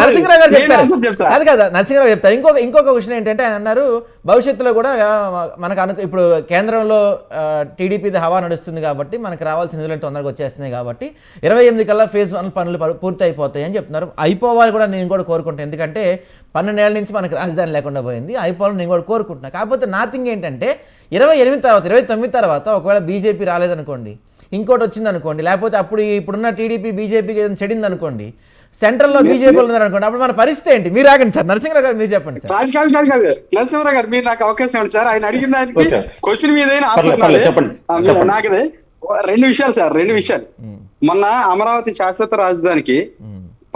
నరసింహరావు గారు చెప్తారు, అది కదా నరసింహరావు చెప్తారు. ఇంకొక విషయం ఏంటంటే, ఆయన అన్నారు భవిష్యత్తులో కూడా మనకు ఇప్పుడు కేంద్రంలో టీడీపీది హవా నడుస్తుంది కాబట్టి మనకు రావాల్సిన నిధులు తొందరగా వచ్చేస్తున్నాయి కాబట్టి 28 కల్లా ఫేజ్ 1 పనులు పూర్తి అయిపోతాయి అని చెప్తున్నారు. అయిపోవాలి కూడా నేను కూడా కోరుకుంటాను, ఎందుకంటే 12 ఏళ్ల నుంచి మనకు రాజధాని లేకుండా పోయింది, అయిపోవాలని నేను కూడా కోరుకుంటున్నాను. కాకపోతే నా థింగ్ ఏంటంటే 29 తర్వాత ఒకవేళ బీజేపీ రాలేదనుకోండి, ఇంకోటి వచ్చింది అనుకోండి, లేకపోతే ఇప్పుడున్న టీడీపీ బీజేపీకి ఏదైనా చెడింది అనుకోండి, సెంట్రల్లో బీజేపీ ఉన్నారనుకోండి, అప్పుడు మన పరిస్థితి ఏంటి? మీరు ఆగండి సార్, నరసింహరావు గారు మీరు చెప్పండి సార్. నరసింహరావు గారు మీరు నాకు అవకాశం ఇవ్వండి సార్. ఆయన అడిగిన దానికి క్వశ్చన్ మీద నాకదే 2 విషయాలు సార్, 2 విషయాలు. మొన్న అమరావతి శాశ్వత రాజధానికి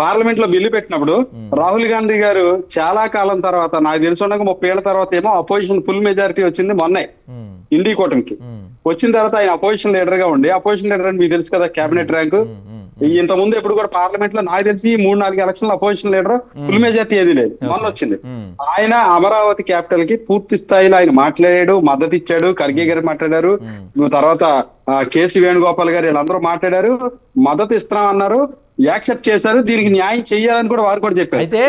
పార్లమెంట్ లో బిల్లు పెట్టినప్పుడు రాహుల్ గాంధీ గారు చాలా కాలం తర్వాత, నాకు తెలిసి 30 ఏళ్ల తర్వాత ఏమో అపోజిషన్ ఫుల్ మెజారిటీ వచ్చింది మొన్నే ఇండి కూటమికి. వచ్చిన తర్వాత ఆయన అపోజిషన్ లీడర్ గా ఉండి, అపోజిషన్ లీడర్ అని మీకు తెలుసు కదా, కేబినెట్ ర్యాంకు. ఇంత ముందు ఎప్పుడు కూడా పార్లమెంట్ లో నాకు తెలిసి 3-4 ఎలక్షన్లు అపోజిషన్ లీడర్ ఫుల్ మెజారిటీ ఏది లేదు, మొన్న వచ్చింది. ఆయన అమరావతి క్యాపిటల్ కి పూర్తి స్థాయిలో ఆయన మాట్లాడాడు, మద్దతు ఇచ్చాడు. ఖర్గే గారు మాట్లాడారు, తర్వాత కేసీ వేణుగోపాల్ గారు, వీళ్ళందరూ మాట్లాడారు, మద్దతు ఇస్తున్నాం అన్నారు, యాక్సెప్ట్ చేశారు. దీనికి న్యాయం చేయాలని కూడా వారు కూడా చెప్పారు. అయితే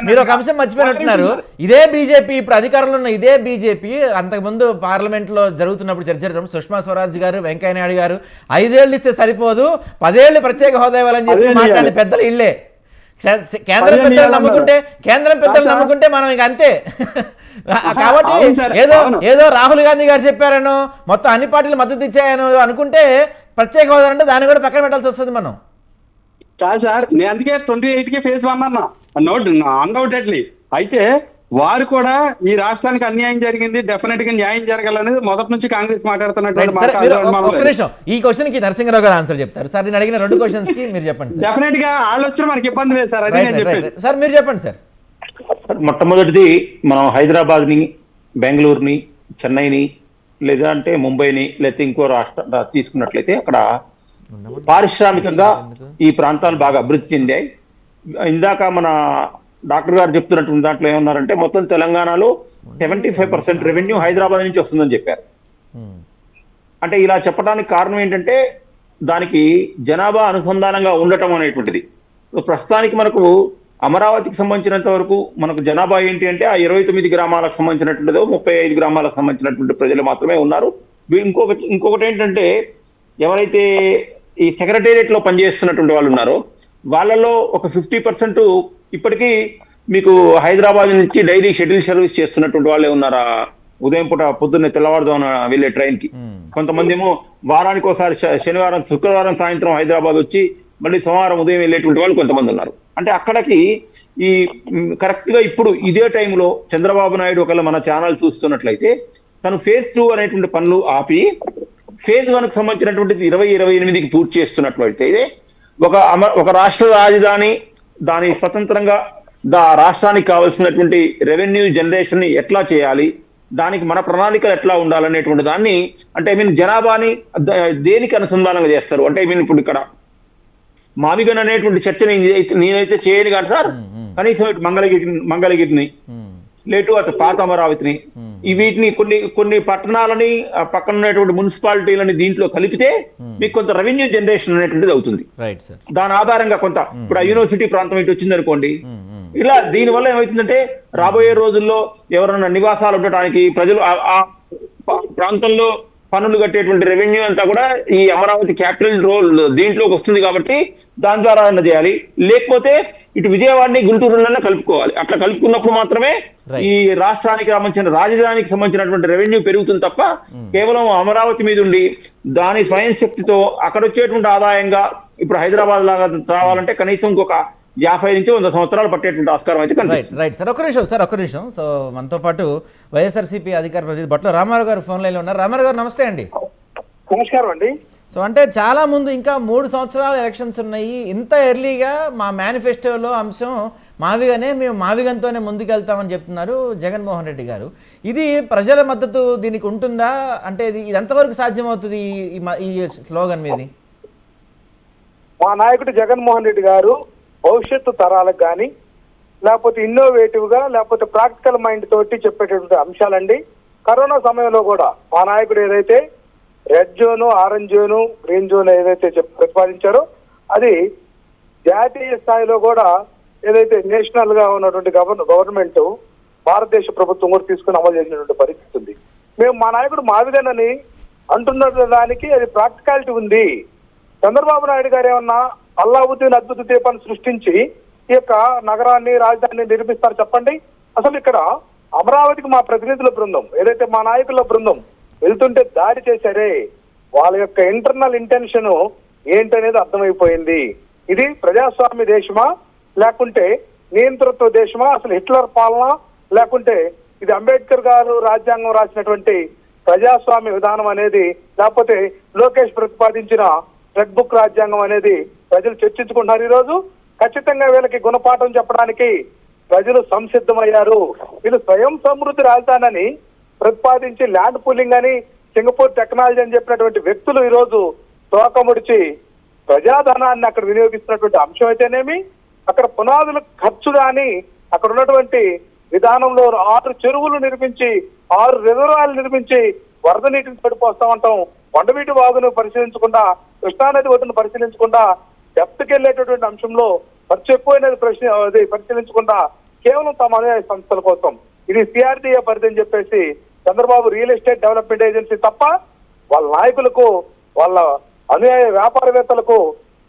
మీరు ఒక అంశం మర్చిపోయినట్టున్నారు, ఇదే బీజేపీ ఇప్పుడు అధికారంలో ఉన్న ఇదే బీజేపీ అంతకుముందు పార్లమెంట్ లో జరుగుతున్నప్పుడు చర్చ సుష్మా స్వరాజ్ గారు, వెంకయ్య నాయుడు గారు 5 ఏళ్ళు ఇస్తే సరిపోదు, 10 ఏళ్ళు ప్రత్యేక హోదా ఇవ్వాలని చెప్పి మాట్లాడే పెద్దలు ఇల్లే. కేంద్రం పెద్దలు నమ్ముకుంటే మనం ఇక అంతే. కాబట్టి ఏదో రాహుల్ గాంధీ గారు చెప్పారనో, మొత్తం అన్ని పార్టీలు మద్దతు ఇచ్చాయనో అనుకుంటే ప్రత్యేక హోదా అంటే దాన్ని కూడా పక్కన పెట్టాల్సి వస్తుంది మనం. కాదు సార్, నేను అందుకే 28కి ఫేజ్ 1 అన్నా, అన్డౌటెడ్లీ. అయితే వారు కూడా ఈ రాష్ట్రానికి అన్యాయం జరిగింది, డెఫినెట్ గా న్యాయం జరగాలనేది మొదటి నుంచి కాంగ్రెస్ మాట్లాడుతున్నటువంటి ఈ క్వశ్చన్ కి నరసింహరావు గారు ఆన్సర్ చెప్తారు సార్. నేను అడిగిన 2 క్వశ్చన్స్ కి మీరు చెప్పండి. డెఫినెట్ గా వాళ్ళు వచ్చిన మనకి ఇబ్బంది లేదు సార్, అది నేను చెప్పేది. సార్ మీరు చెప్పండి సార్. మొట్టమొదటిది, మనం హైదరాబాద్ ని, బెంగళూరుని, చెన్నైని, లేదా అంటే ముంబైని, లేకపోతే ఇంకో రాష్ట్ర తీసుకున్నట్లయితే అక్కడ పారిశ్రామికంగా ఈ ప్రాంతాలు బాగా అభివృద్ధి చెందాయి. ఇందాక మన డాక్టర్ గారు చెప్తున్నటువంటి దాంట్లో ఏమన్నారంటే, మొత్తం తెలంగాణలో 75% రెవెన్యూ హైదరాబాద్ నుంచి వస్తుందని చెప్పారు. అంటే ఇలా చెప్పడానికి కారణం ఏంటంటే, దానికి జనాభా అనుసంధానంగా ఉండటం అనేటువంటిది. ప్రస్తుతానికి మనకు అమరావతికి సంబంధించినంత వరకు మనకు జనాభా ఏంటి అంటే, ఆ 29 గ్రామాలకు సంబంధించినటువంటిదో 35 గ్రామాలకు సంబంధించినటువంటి ప్రజలు మాత్రమే ఉన్నారు. ఇంకొకటి ఏంటంటే, ఎవరైతే ఈ సెక్రటేరియట్ లో పనిచేస్తున్నటువంటి వాళ్ళు ఉన్నారో వాళ్ళలో ఒక 50% ఇప్పటికీ మీకు హైదరాబాద్ నుంచి డైలీ షటిల్ సర్వీస్ చేస్తున్నటువంటి వాళ్ళే ఉన్నారా, ఉదయం పూట పొద్దున్నే తెల్లవారుదాం వెళ్ళే ట్రైన్ కి. కొంతమంది ఏమో వారానికి ఒకసారి శనివారం శుక్రవారం సాయంత్రం హైదరాబాద్ వచ్చి మళ్ళీ సోమవారం ఉదయం వెళ్ళేటువంటి వాళ్ళు కొంతమంది ఉన్నారు. అంటే అక్కడికి ఈ కరెక్ట్ గా ఇప్పుడు ఇదే టైంలో చంద్రబాబు నాయుడు ఒకవేళ మన ఛానల్ చూస్తున్నట్లయితే, తను ఫేజ్ 2 అనేటువంటి పనులు ఆపి ఫేజ్ 1కు సంబంధించినటువంటిది 2028కి పూర్తి చేస్తున్నట్లయితే, ఒక రాష్ట్ర రాజధాని దాని స్వతంత్రంగా రాష్ట్రానికి కావాల్సినటువంటి రెవెన్యూ జనరేషన్ ని ఎట్లా చేయాలి, దానికి మన ప్రణాళికలు ఎట్లా ఉండాలనేటువంటి దాన్ని, అంటే జనాభాని దేనికి అనుసంధానంగా చేస్తారు అంటే, ఇప్పుడు ఇక్కడ మావిగన్ అనేటువంటి చర్చ నేనైతే చేయను కాదు సార్. కనీసం ఇటు మంగళగిరిని లేటు అటు పాత అమరావతిని ఈ వీటిని కొన్ని పట్టణాలని పక్కన ఉన్నటువంటి మున్సిపాలిటీలని దీంట్లో కలిపితే మీకు కొంత రెవెన్యూ జనరేషన్ అనేటువంటిది అవుతుంది. దాని ఆధారంగా కొంత ఇప్పుడు ఆ యూనివర్సిటీ ప్రాంతం ఇటు వచ్చింది అనుకోండి, ఇలా దీని వల్ల ఏమవుతుందంటే రాబోయే రోజుల్లో ఎవరైనా నివాసాలు ఉండటానికి ప్రజలు ఆ ప్రాంతంలో పన్నులు కట్టేటువంటి రెవెన్యూ అంతా కూడా ఈ అమరావతి క్యాపిటల్ రోల్ దీంట్లోకి వస్తుంది కాబట్టి దాని ద్వారా చేయాలి. లేకపోతే ఇటు విజయవాడని గుంటూరులోనే కలుపుకోవాలి. అట్లా కలుపుకున్నప్పుడు మాత్రమే ఈ రాష్ట్రానికి సంబంధించిన రాజధానికి సంబంధించినటువంటి రెవెన్యూ పెరుగుతుంది తప్ప కేవలం అమరావతి మీద ఉండి దాని స్వయం శక్తితో అక్కడ వచ్చేటువంటి ఆదాయంగా ఇప్పుడు హైదరాబాద్ లాగా రావాలంటే కనీసం ఇంకొక 50 నుంచి 100 సంవత్సరాలు పట్టేటువంటి ఆస్కారం అయితే కనిపిస్తుంది. రైట్ సార్, ఒక్క నిమిషం. సో మనతో పాటు వైఎస్ఆర్సీపీ అధికార ప్రతినిధి బట్ల రామారావు గారు ఫోన్ లైన్లో ఉన్నారు. రామారావు గారు నమస్తే అండి. నమస్కారం అండి. సో అంటే చాలా ముందు ఇంకా 3 సంవత్సరాల ఎలక్షన్స్ ఉన్నాయి, ఇంత ఎర్లీగా మా మేనిఫెస్టోలో అంశం మావిగానే, మేము మావిగంతోనే ముందుకెళ్తామని చెప్తున్నారు జగన్మోహన్ రెడ్డి గారు. ఇది ప్రజల మద్దతు దీనికి ఉంటుందా? అంటే ఇది ఎంతవరకు సాధ్యమవుతుంది ఈ స్లోగన్ మీది? మా నాయకుడు జగన్మోహన్ రెడ్డి గారు భవిష్యత్తు తరాలకు కానీ లేకపోతే ఇన్నోవేటివ్ గా లేకపోతే ప్రాక్టికల్ మైండ్ తోటి చెప్పేటటువంటి అంశాలండి. కరోనా సమయంలో కూడా మా నాయకుడు ఏదైతే red zone, orange zone, green zone ఏదైతే ప్రతిపాదించారో అది జాతీయ స్థాయిలో కూడా ఏదైతే నేషనల్ గా ఉన్నటువంటి గవర్నమెంట్ భారతదేశ ప్రభుత్వం కూడా తీసుకుని అమలు చేసినటువంటి పరిస్థితి ఉంది. మేము మా నాయకుడు మావిగనని అంటున్న దానికి అది ప్రాక్టికాలిటీ ఉంది. చంద్రబాబు నాయుడు గారు ఏమన్నా అల్లావుద్దీన్ అద్భుత దీపాన్ని సృష్టించి ఈ యొక్క నగరాన్ని, రాజధానిని నిర్మిస్తారు చెప్పండి? అసలు ఇక్కడ అమరావతికి మా ప్రతినిధుల బృందం ఏదైతే మా నాయకుల బృందం వెళ్తుంటే దాడి చేశారే, వాళ్ళ యొక్క ఇంటర్నల్ ఇంటెన్షన్ ఏంటనేది అర్థమైపోయింది. ఇది ప్రజాస్వామ్య దేశమా లేకుంటే నియంతృత్వ దేశమా, అసలు హిట్లర్ పాలన లేకుంటే ఇది అంబేద్కర్ గారు రాజ్యాంగం రాసినటువంటి ప్రజాస్వామ్య విధానం అనేది, లేకపోతే లోకేష్ ప్రతిపాదించిన రెడ్ బుక్ రాజ్యాంగం అనేది ప్రజలు చర్చించుకుంటున్నారు. ఈ రోజు ఖచ్చితంగా వీళ్ళకి గుణపాఠం చెప్పడానికి ప్రజలు సంసిద్ధమయ్యారు. వీళ్ళు స్వయం సమృద్ధి రాజధాని ప్రతిపాదించి ల్యాండ్ పూలింగ్ అని, సింగపూర్ టెక్నాలజీ అని చెప్పినటువంటి వ్యక్తులు ఈ రోజు తోకముడిచి ప్రజాధనాన్ని అక్కడ వినియోగిస్తున్నటువంటి అంశం అయితేనేమి, అక్కడ పునాదుల ఖర్చు కానీ అక్కడ ఉన్నటువంటి విధానంలో 6 చెరువులు నిర్మించి 6 రిజర్వాయర్లు నిర్మించి వరద నీటిని తడిపోస్తామంటాం. కొండవీటి వాగును పరిశీలించకుండా, కృష్ణానది ఒడ్డును పరిశీలించకుండా, డెప్త్కి వెళ్ళేటటువంటి అంశంలో ఖర్చు ఎక్కువైనది పరిశీలించకుండా కేవలం తమ అనుయాయ సంస్థల కోసం ఇది సిఆర్డీఏ పరిధి అని చెప్పేసి Chandrababu real estate development agency తప్ప వాళ్ళ నాయకులకు, వాళ్ళ అనుయాయ వ్యాపారవేత్తలకు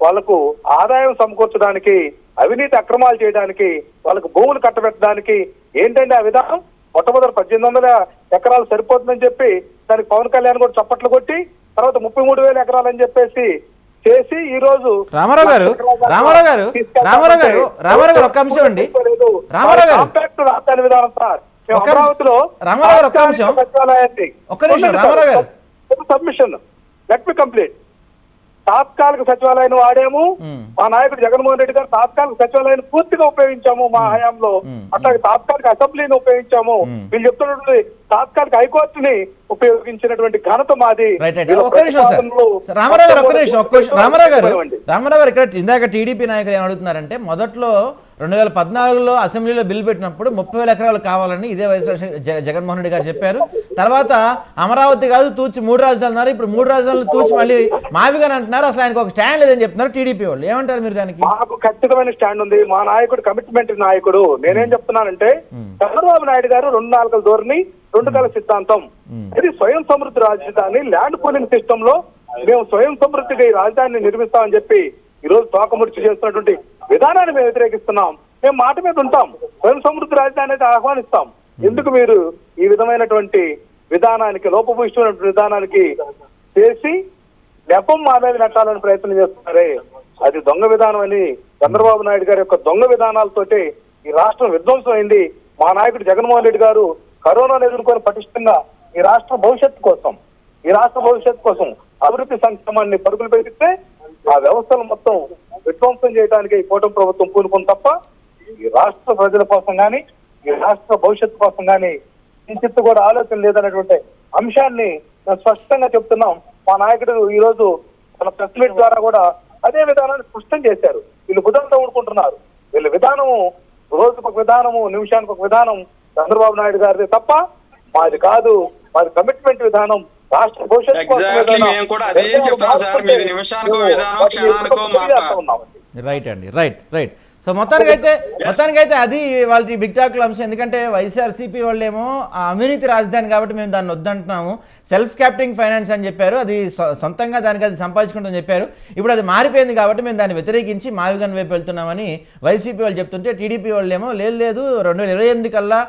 వాళ్లకు ఆదాయం సమకూర్చడానికి, అవినీతి అక్రమాలు చేయడానికి, వాళ్ళకు భూములు కట్టబెట్టడానికి ఏంటంటే ఆ విధానం? మొట్టమొదటి 1800 ఎకరాలు సరిపోతుందని చెప్పి దానికి పవన్ కళ్యాణ్ కూడా చప్పట్లు కొట్టి తర్వాత 33,000 ఎకరాలు అని చెప్పేసి చేసి ఈ రోజు రామారావు గారు ఒక్క అంశం అండి. రామారావు గారు రాజధాని విధానం సార్ అమరావతిలో సచివాలయాన్ని సబ్మిషన్ లెట్ మీ కంప్లీట్ తాత్కాలిక సచివాలయాన్ని వాడాము. మా నాయకుడు జగన్మోహన్ రెడ్డి గారు తాత్కాలిక సచివాలయాన్ని పూర్తిగా ఉపయోగించాము మా హయాంలో. అట్లాగే తాత్కాలిక అసెంబ్లీని ఉపయోగించాము. వీళ్ళు చెప్తున్నటువంటి తాత్కాలిక హైకోర్టుని ఉపయోగించినటువంటి ఘనత మాది. రామారావు గారు ఇక్కడ ఇందాక టీడీపీ నాయకులు ఏమడుగుతున్నారంటే మొదట్లో 2014లో అసెంబ్లీలో బిల్ పెట్టినప్పుడు 30,000 ఎకరాలు కావాలని ఇదే వైఎస్ జగన్మోహన్ రెడ్డి గారు చెప్పారు. తర్వాత అమరావతి కాదు తూచి 3 రాజధానులు అన్నారు. ఇప్పుడు 3 రాజధానులు తూచి మళ్ళీ మావిగాని అంటున్నారు. అసలు ఆయనకు ఒక స్టాండ్ లేదని చెప్తున్నారు టీడీపీ వాళ్ళు. ఏమంటారు మీరు దానికి? మాకు ఖచ్చితమైన స్టాండ్ ఉంది. మా నాయకుడు కమిట్మెంట్ నాయకుడు. నేనేం చెప్తున్నానంటే చంద్రబాబు నాయుడు గారు 2 నాలుకల ధోరణి, 2 కళ సిద్ధాంతం. ఇది స్వయం సమృద్ధి రాజధాని ల్యాండ్ పూలింగ్ సిస్టమ్ లో మేము స్వయం సమృద్ధిగా ఈ రాజధానిని నిర్మిస్తామని చెప్పి ఈ రోజు తోకముడిచి చేస్తున్నటువంటి విధానాన్ని మేము వ్యతిరేకిస్తున్నాం. మేము మాట మీద ఉంటాం. స్వయం సమృద్ధి రాజధాని అయితే ఆహ్వానిస్తాం. ఎందుకు మీరు ఈ విధమైనటువంటి విధానానికి, లోపభూయిష్టమైన విధానానికి చేసి నెపం మా మీద నెట్టాలని ప్రయత్నం చేస్తున్నారే, అది దొంగ విధానం అని చంద్రబాబు నాయుడు గారి యొక్క దొంగ విధానాలతోటి ఈ రాష్ట్రం విధ్వంసం అయింది. మా నాయకుడు జగన్మోహన్ రెడ్డి గారు కరోనాను ఎదుర్కొని పటిష్టంగా ఈ రాష్ట్ర భవిష్యత్తు కోసం అభివృద్ధి సంక్షేమాన్ని పరుగులు పెట్టిస్తే ఆ వ్యవస్థలు మొత్తం విధ్వంసం చేయడానికి కూటమి ప్రభుత్వం పూనుకుంది తప్ప ఈ రాష్ట్ర ప్రజల కోసం కానీ, ఈ రాష్ట్ర భవిష్యత్తు కోసం కానీ కించిత్తు కూడా ఆలోచన లేదనేటువంటి అంశాన్ని స్పష్టంగా చెప్తున్నాం. మా నాయకుడు ఈ రోజు తన ప్రెస్ మీట్ ద్వారా కూడా అదే విధానాన్ని స్పష్టం చేశారు. వీళ్ళు బుధంతో ఊడుకుంటున్నారు. వీళ్ళ విధానము రోజుకు ఒక విధానము, నిమిషానికి ఒక విధానం చంద్రబాబు నాయుడు గారిది తప్ప మాది కాదు. మాది కమిట్మెంట్ విధానం, రాష్ట్ర భవిష్యత్తు కోసం ఎగ్జాక్ట్లీ విధానం. మేము కూడా అదే చెప్తున్నాం సార్. మీది నిమిషానికో విధానం, క్షణానికో మాట. రైట్ అండి, రైట్. సో మొత్తానికైతే అది వాళ్ళ బిగ్ టాక్ల అంశం. ఎందుకంటే వైఎస్ఆర్సీపీ వాళ్ళేమో ఆ అవినీతి రాజధాని కాబట్టి మేము దాన్ని వద్దంటున్నాము, సెల్ఫ్ క్యాపిటింగ్ ఫైనాన్స్ అని చెప్పారు, అది సొంతంగా దానికి అది సంపాదించుకుంటామని చెప్పారు. ఇప్పుడు అది మారిపోయింది కాబట్టి మేము దాన్ని వ్యతిరేకించి మావిగన్ వైపు వెళ్తున్నామని వైసీపీ వాళ్ళు చెప్తుంటే, టీడీపీ వాళ్ళేమో లేదు 2028 కల్లా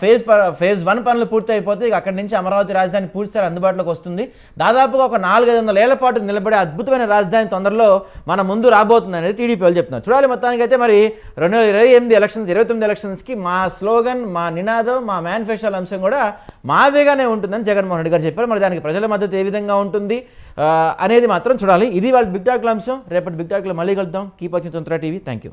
ఫేజ్ 1 పనులు పూర్తి అయిపోతే ఇక అక్కడి నుంచి అమరావతి రాజధాని పూర్తిస్థాయి అందుబాటులోకి వస్తుంది, దాదాపుగా ఒక 400-500 ఏళ్ల పాటు నిలబడే అద్భుతమైన రాజధాని తొందరలో మన ముందు రాబోతుంది అనేది టీడీపీ వాళ్ళు చెప్తున్నారు. చూడాలి మొత్తానికైతే మరి 2029 ఎలక్షన్స్కి మా స్లోగన్, మా నినాదం, మా మేనిఫెస్టో అంశం కూడా మావేగానే ఉంటుందని జగన్మోహన్ రెడ్డి గారు చెప్పారు. మరి దానికి ప్రజల మద్దతు ఏ విధంగా ఉంటుంది అనేది మాత్రం చూడాలి. ఇది వాళ్ళ బిగ్ టాక్ల అంశం. రేపటి బిగ్ టాక్లో మళ్ళీ కలుద్దాం. కీప్ వాచింగ్ తొంతర టీవీ. Thank you.